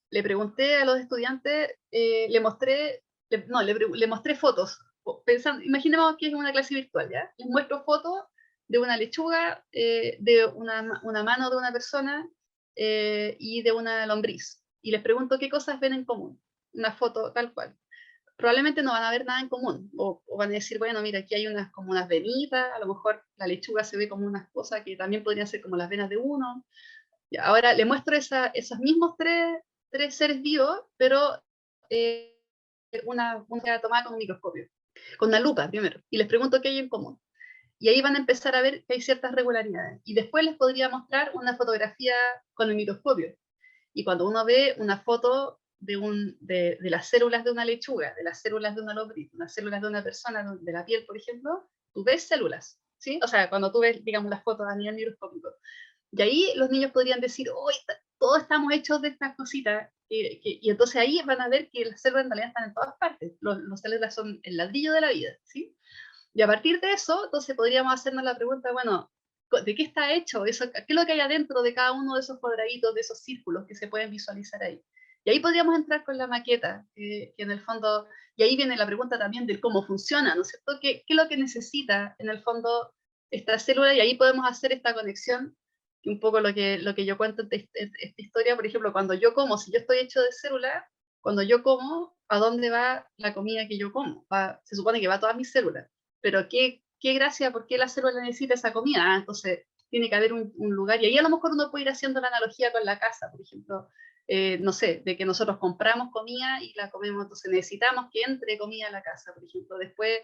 Le pregunté a los estudiantes, le mostré fotos, pensando, imaginemos que es una clase virtual, ¿ya? Les muestro fotos de una lechuga, de una mano de una persona y de una lombriz. Y les pregunto qué cosas ven en común, una foto tal cual. Probablemente no van a ver nada en común, o van a decir, bueno, mira, aquí hay como unas venitas, a lo mejor la lechuga se ve como unas cosas que también podrían ser como las venas de uno. Y ahora le muestro esos mismos tres seres vivos, pero una tomada con un microscopio, con una lupa primero, y les pregunto qué hay en común. Y ahí van a empezar a ver que hay ciertas regularidades. Y después les podría mostrar una fotografía con el microscopio. Y cuando uno ve una foto de las células de una lechuga, de las células de una lombriz, de las células de una persona, de la piel, por ejemplo, tú ves células, ¿sí? O sea, cuando tú ves, digamos, las fotos a nivel microscópico. Y ahí los niños podrían decir, oh, todos estamos hechos de estas cositas. Y entonces ahí van a ver que las células en realidad están en todas partes. Las células son el ladrillo de la vida, ¿sí? Y a partir de eso, entonces podríamos hacernos la pregunta, bueno, ¿de qué está hecho eso? ¿Qué es lo que hay adentro de cada uno de esos cuadraditos, de esos círculos que se pueden visualizar ahí? Y ahí podríamos entrar con la maqueta, que en el fondo, y ahí viene la pregunta también de cómo funciona, ¿no es cierto? ¿Qué es lo que necesita en el fondo esta célula? Y ahí podemos hacer esta conexión, que un poco lo que yo cuento en esta historia, por ejemplo, cuando yo como, si yo estoy hecho de célula, cuando yo como, ¿a dónde va la comida que yo como? Se supone que va a todas mis células, pero qué gracia, ¿por qué la célula necesita esa comida? Entonces tiene que haber un lugar, y ahí a lo mejor uno puede ir haciendo la analogía con la casa, por ejemplo, no sé, de que nosotros compramos comida y la comemos, entonces necesitamos que entre comida a la casa, por ejemplo, después,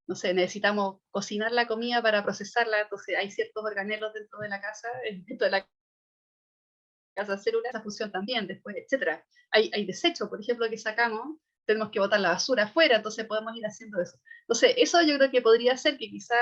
no sé, necesitamos cocinar la comida para procesarla, entonces hay ciertos organelos dentro de la casa, dentro de la casa celular, esa función también, después, etcétera. Hay desechos, por ejemplo, que sacamos, tenemos que botar la basura afuera, entonces podemos ir haciendo eso. Entonces, eso yo creo que podría ser que quizá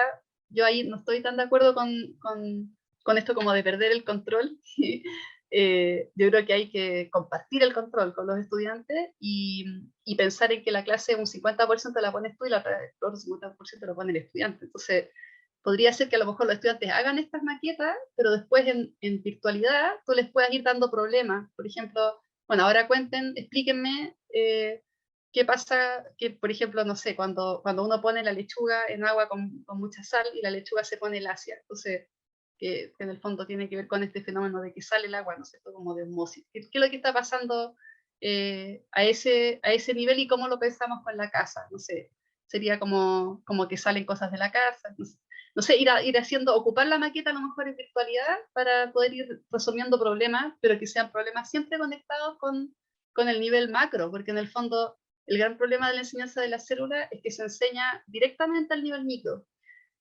yo ahí no estoy tan de acuerdo con esto como de perder el control. Yo creo que hay que compartir el control con los estudiantes y pensar en que la clase un 50% la pones tú y el otro 50% lo pone el estudiante. Entonces, podría ser que a lo mejor los estudiantes hagan estas maquetas, pero después en virtualidad tú les puedas ir dando problemas. Por ejemplo, bueno, ahora explíquenme qué pasa, que por ejemplo, no sé, cuando uno pone la lechuga en agua con mucha sal y la lechuga se pone lacia. Entonces, que en el fondo tiene que ver con este fenómeno de que sale el agua, ¿no es cierto? Como de osmosis. ¿Qué es lo que está pasando a ese nivel y cómo lo pensamos con la casa? No sé, sería como que salen cosas de la casa, no sé, ir haciendo, ocupar la maqueta a lo mejor en virtualidad para poder ir resolviendo problemas, pero que sean problemas siempre conectados con el nivel macro, porque en el fondo el gran problema de la enseñanza de la célula es que se enseña directamente al nivel micro,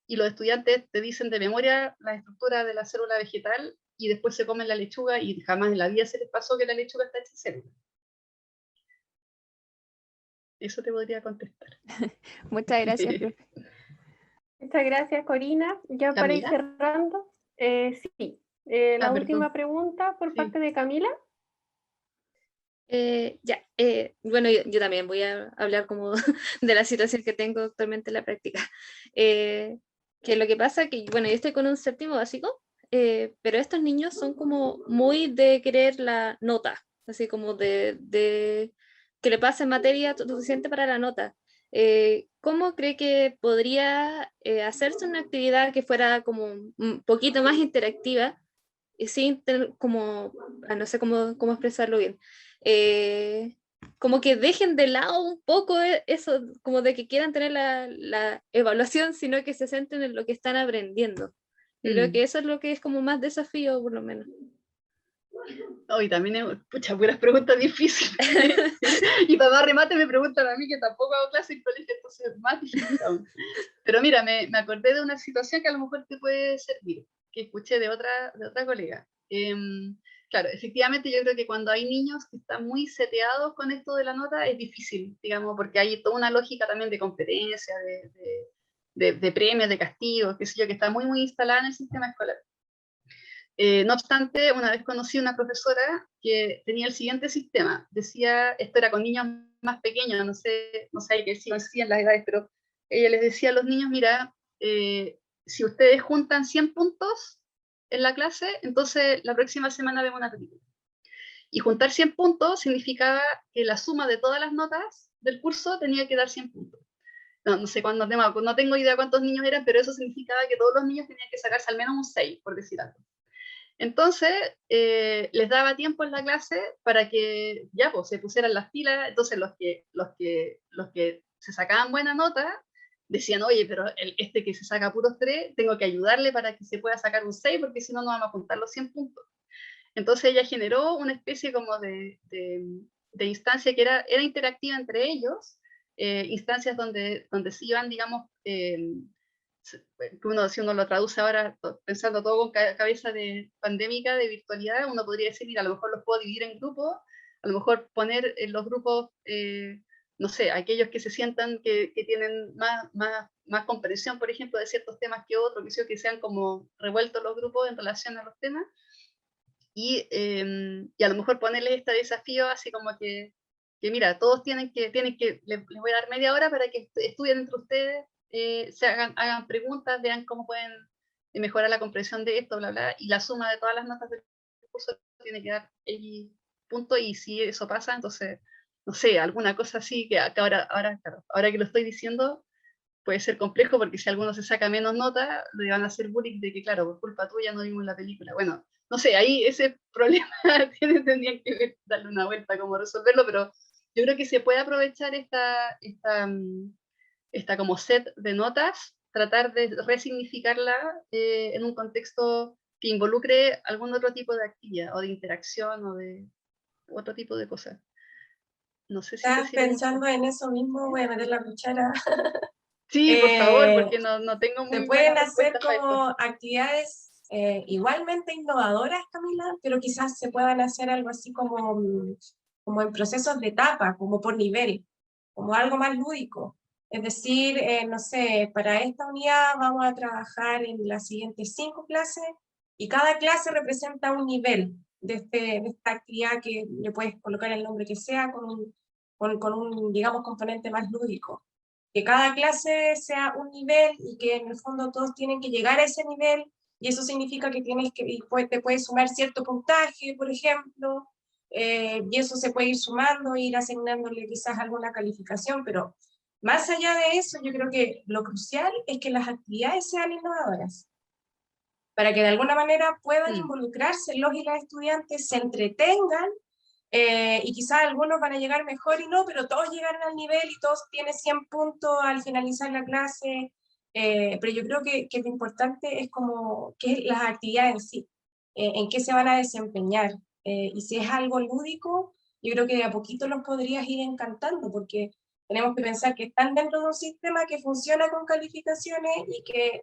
y los estudiantes te dicen de memoria la estructura de la célula vegetal y después se comen la lechuga y jamás en la vida se les pasó que la lechuga está hecha de célula. Eso te podría contestar. Muchas gracias, profe. Muchas gracias, Corina. Ya para ir ¿Camila? cerrando, sí. La perdón. última pregunta por Sí. parte de Camila. Bueno, yo también voy a hablar como de la situación que tengo actualmente en la práctica. Que lo que pasa que, bueno, yo estoy con un séptimo básico, pero estos niños son como muy de querer la nota, así como de que le pasen materia suficiente para la nota. ¿Cómo cree que podría hacerse una actividad que fuera como un poquito más interactiva, sin tener como, no sé cómo expresarlo bien? Como que dejen de lado un poco eso, como de que quieran tener la evaluación, sino que se centren en lo que están aprendiendo. Yo creo que eso es lo que es como más desafío, por lo menos. Hoy también, pucha, puras preguntas difíciles. Y para más remate me preguntan a mí, que tampoco hago clase en colegio, entonces es más difícil aún. Pero mira, me acordé de una situación que a lo mejor te puede servir, que escuché de otra colega. Claro, efectivamente yo creo que cuando hay niños que están muy seteados con esto de la nota es difícil, digamos, porque hay toda una lógica también de competencia, de premios, de castigos, qué sé yo, que está muy, muy instalada en el sistema escolar. No obstante, una vez conocí a una profesora que tenía el siguiente sistema. Decía, esto era con niños más pequeños, no sé qué si coincidían las edades, pero ella les decía a los niños, mira, si ustedes juntan 100 puntos en la clase, entonces la próxima semana vemos una película. Y juntar 100 puntos significaba que la suma de todas las notas del curso tenía que dar 100 puntos. No sé cuándo, no tengo idea cuántos niños eran, pero eso significaba que todos los niños tenían que sacarse al menos un 6, por decir algo. Entonces, les daba tiempo en la clase para que ya pues, se pusieran las pilas. Entonces, los que se sacaban buena nota decían, oye, pero este que se saca puros 3, tengo que ayudarle para que se pueda sacar un 6, porque si no, no vamos a juntar los 100 puntos. Entonces, ella generó una especie como de instancia que era interactiva entre ellos, instancias donde se iban, digamos, si uno lo traduce ahora pensando todo con cabeza de pandémica, de virtualidad, uno podría decir, mira, a lo mejor los puedo dividir en grupos, a lo mejor poner en los grupos, no sé, aquellos que se sientan que tienen más comprensión, por ejemplo, de ciertos temas que otros, que sean como revueltos los grupos en relación a los temas, y a lo mejor ponerles este desafío así como que mira, todos les voy a dar media hora para que estudien entre ustedes, hagan preguntas, vean cómo pueden mejorar la comprensión de esto, bla, bla, y la suma de todas las notas del curso tiene que dar el punto, y si eso pasa, entonces, no sé, alguna cosa así, que ahora que lo estoy diciendo, puede ser complejo, porque si alguno se saca menos nota, le van a hacer bullying de que, claro, por culpa tuya no vimos la película. Bueno, no sé, ahí ese problema tendrían que darle una vuelta, cómo resolverlo, pero yo creo que se puede aprovechar esta como set de notas, tratar de resignificarla en un contexto que involucre algún otro tipo de actividad, o de interacción, o de otro tipo de cosas. No sé si te Estás sirve pensando mucho. en eso mismo, voy a meter la cuchara. Sí, por favor, porque no tengo Se muy pueden buenas hacer respuestas para esto. como actividades igualmente innovadoras, Camila, pero quizás se puedan hacer algo así como en procesos de etapa, como por nivel, como algo más lúdico. Es decir, no sé, para esta unidad vamos a trabajar en las siguientes 5 clases, y cada clase representa un nivel de esta actividad, que le puedes colocar el nombre que sea, con un, digamos, componente más lúdico. Que cada clase sea un nivel, y que en el fondo todos tienen que llegar a ese nivel, y eso significa que te puedes sumar cierto puntaje, por ejemplo, y eso se puede ir sumando, ir asignándole quizás alguna calificación, pero más allá de eso, yo creo que lo crucial es que las actividades sean innovadoras, para que de alguna manera puedan involucrarse los y las estudiantes, se entretengan, y quizás algunos van a llegar mejor y no, pero todos llegaron al nivel y todos tienen 100 puntos al finalizar la clase. Pero yo creo que lo importante es como que las actividades en sí, en qué se van a desempeñar, y si es algo lúdico, yo creo que de a poquito los podrías ir encantando, porque tenemos que pensar que están dentro de un sistema que funciona con calificaciones, y que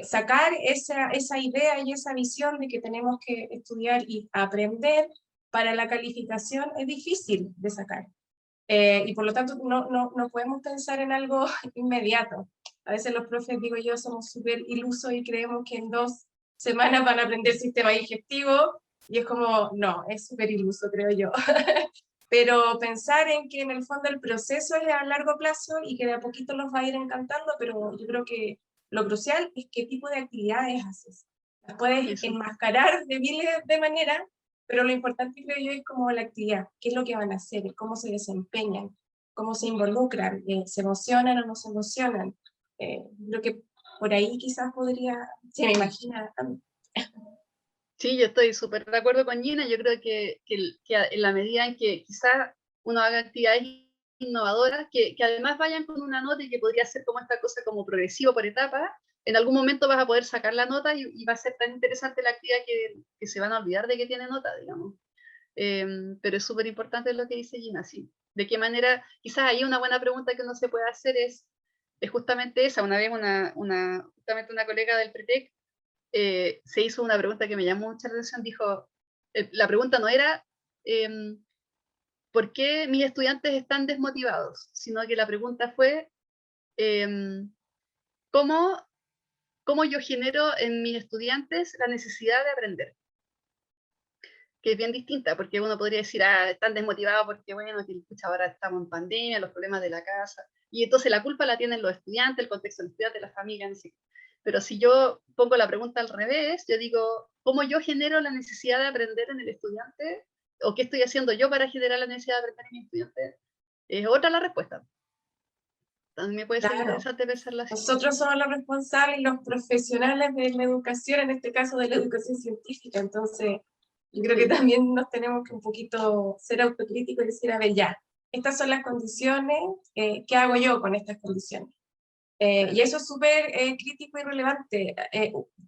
sacar esa idea y esa visión de que tenemos que estudiar y aprender para la calificación es difícil de sacar. Y por lo tanto no podemos pensar en algo inmediato. A veces los profes, digo yo, somos súper ilusos y creemos que en 2 semanas van a aprender sistema digestivo, y es como, no, es súper iluso, creo yo. Pero pensar en que en el fondo el proceso es a largo plazo, y que de a poquito los va a ir encantando, pero yo creo que lo crucial es qué tipo de actividades haces. Las puedes enmascarar de miles de maneras, pero lo importante, creo yo, es como la actividad, qué es lo que van a hacer, cómo se desempeñan, cómo se involucran, se emocionan o no se emocionan. Creo que por ahí quizás se me imagina. Sí, yo estoy súper de acuerdo con Gina. Yo creo que en la medida en que quizás uno haga actividades innovadoras, que además vayan con una nota, y que podría ser como esta cosa como progresivo por etapas, en algún momento vas a poder sacar la nota, y va a ser tan interesante la actividad que se van a olvidar de que tiene nota, digamos. pero es súper importante lo que dice Gina, sí. ¿De qué manera? Quizás ahí una buena pregunta que uno se puede hacer es justamente esa. Una vez justamente una colega del Pretec se hizo una pregunta que me llamó mucha atención. Dijo, la pregunta no era ¿por qué mis estudiantes están desmotivados? Sino que la pregunta fue ¿cómo yo genero en mis estudiantes la necesidad de aprender? Que es bien distinta, porque uno podría decir, están desmotivados porque, bueno, que escucha, ahora estamos en pandemia, los problemas de la casa, y entonces la culpa la tienen los estudiantes, el contexto del estudiante, la familia, no sé. Pero si yo pongo la pregunta al revés, yo digo, ¿cómo yo genero la necesidad de aprender en el estudiante? ¿O qué estoy haciendo yo para generar la necesidad de aprender en mi estudiante? Es otra la respuesta. También me puede ser Claro. interesante pensarla así. Nosotros somos los responsables y los profesionales de la educación, en este caso de la educación científica, entonces yo creo que también nos tenemos que un poquito ser autocríticos y decir, a ver, ya, estas son las condiciones, ¿qué hago yo con estas condiciones? Y eso es súper crítico y relevante.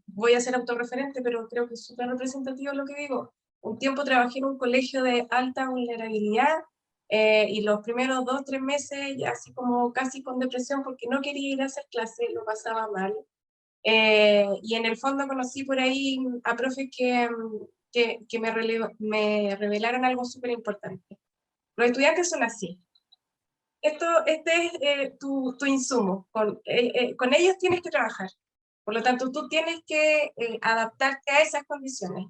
Voy a ser autorreferente, pero creo que es súper representativo lo que digo. Un tiempo trabajé en un colegio de alta vulnerabilidad y los primeros 2 o 3 meses ya así como casi con depresión porque no quería ir a hacer clases, lo pasaba mal. Y en el fondo conocí por ahí a profes que me revelaron algo súper importante. Los estudiantes son así. Este es tu insumo. Con ellos tienes que trabajar. Por lo tanto, tú tienes que adaptarte a esas condiciones.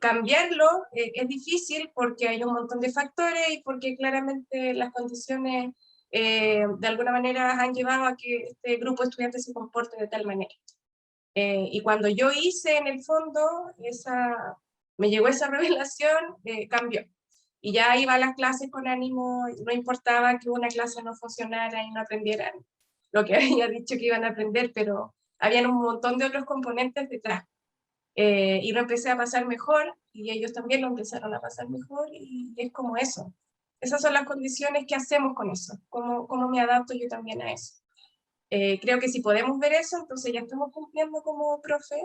Cambiarlo es difícil porque hay un montón de factores y porque claramente las condiciones de alguna manera han llevado a que este grupo de estudiantes se comporte de tal manera. Y cuando yo hice en el fondo, me llegó esa revelación, cambió. Y ya iba a las clases con ánimo, no importaba que una clase no funcionara y no aprendieran lo que había dicho que iban a aprender, pero habían un montón de otros componentes detrás. Y lo empecé a pasar mejor, y ellos también lo empezaron a pasar mejor, y es como eso. Esas son las condiciones que hacemos con eso, cómo me adapto yo también a eso. Creo que si podemos ver eso, entonces ya estamos cumpliendo como profe,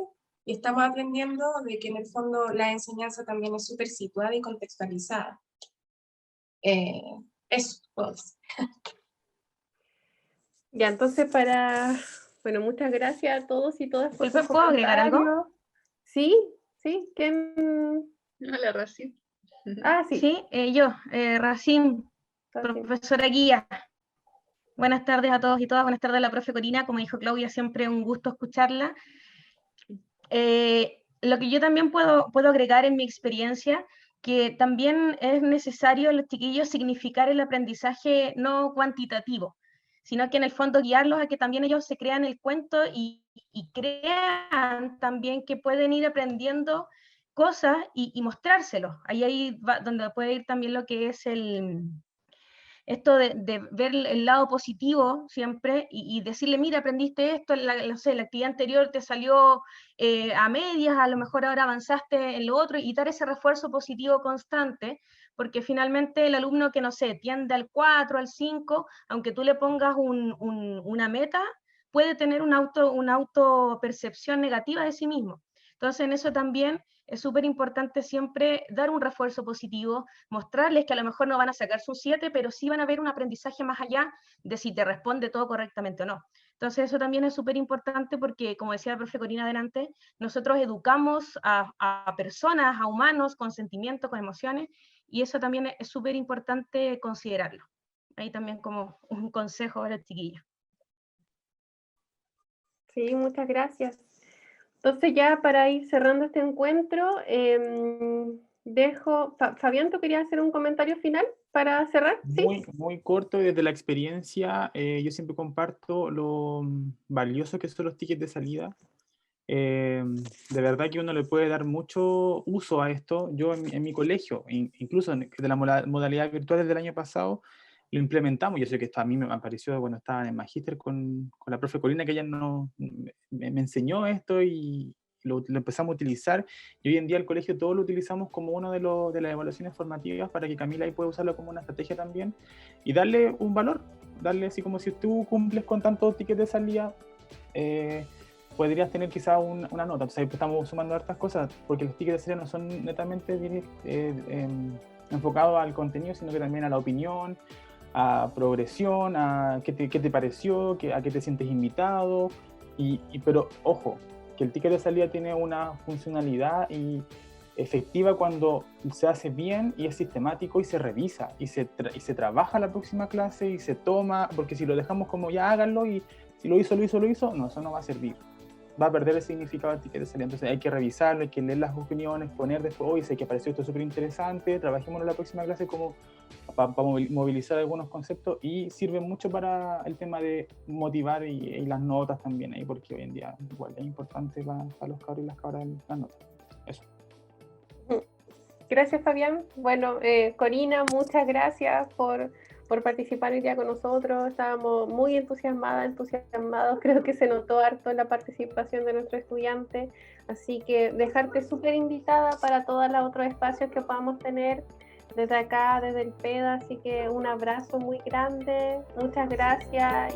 y estamos aprendiendo de que en el fondo la enseñanza también es súper situada y contextualizada. Eso, pues. Ya, entonces bueno, muchas gracias a todos y todas por Disculpe, sus ¿puedo agregar algo? comentarios. Sí, ¿quién? Hola, Racing. Sí. Sí, yo, Racín, profesora guía. Buenas tardes a todos y todas, buenas tardes a la profe Corina, como dijo Claudia, siempre un gusto escucharla. Lo que yo también puedo agregar en mi experiencia, que también es necesario los chiquillos significar el aprendizaje no cuantitativo, sino que en el fondo guiarlos a que también ellos se crean el cuento y crean también que pueden ir aprendiendo cosas y mostrárselo. Ahí va donde puede ir también lo que es esto de ver el lado positivo siempre y decirle, mira, aprendiste esto, no sé, la actividad anterior te salió a medias, a lo mejor ahora avanzaste en lo otro, y dar ese refuerzo positivo constante, porque finalmente el alumno que, no sé, tiende al 4, al 5, aunque tú le pongas una meta, puede tener una autopercepción negativa de sí mismo. Entonces, en eso también es súper importante siempre dar un refuerzo positivo, mostrarles que a lo mejor no van a sacar su 7, pero sí van a ver un aprendizaje más allá de si te responde todo correctamente o no. Entonces eso también es súper importante porque, como decía la profe Corina adelante, nosotros educamos a personas, a humanos con sentimientos, con emociones, y eso también es súper importante considerarlo. Ahí también como un consejo a los chiquillos. Sí, muchas gracias. Entonces ya para ir cerrando este encuentro, Fabián, ¿tú querías hacer un comentario final para cerrar? Muy corto, y desde la experiencia, yo siempre comparto lo valioso que son los tickets de salida. De verdad que uno le puede dar mucho uso a esto. Yo en mi colegio, incluso de la modalidad virtual desde el año pasado, lo implementamos. Yo sé que esto a mí me apareció cuando estaba en el magíster con la profe Corina, que ella me enseñó esto y lo empezamos a utilizar, y hoy en día el colegio todo lo utilizamos como uno de las evaluaciones formativas para que Camila ahí pueda usarlo como una estrategia también y darle un valor, darle así como si tú cumples con tantos tickets de salida, podrías tener quizá una nota. Entonces, estamos sumando hartas cosas, porque los tickets de salida no son netamente enfocados al contenido, sino que también a la opinión, a progresión, a qué te pareció, a qué te sientes invitado, pero ojo, que el ticket de salida tiene una funcionalidad efectiva cuando se hace bien y es sistemático y se revisa y se trabaja la próxima clase y se toma, porque si lo dejamos como ya háganlo y si lo hizo, no, eso no va a servir. Va a perder el significado del ticket de salida. Entonces hay que revisarlo, hay que leer las opiniones, poner después, oye, sé que pareció esto súper interesante, trabajémoslo en la próxima clase como para movilizar algunos conceptos, y sirve mucho para el tema de motivar y las notas también ahí, porque hoy en día igual es importante para los cabros y las cabras las notas. Eso. Gracias, Fabián. Bueno, Corina, muchas gracias por participar hoy día con nosotros. Estábamos muy entusiasmados. Creo que se notó harto la participación de nuestro estudiante. Así que dejarte súper invitada para todos los otros espacios que podamos tener desde acá, desde el PEDA. Así que un abrazo muy grande. Muchas gracias.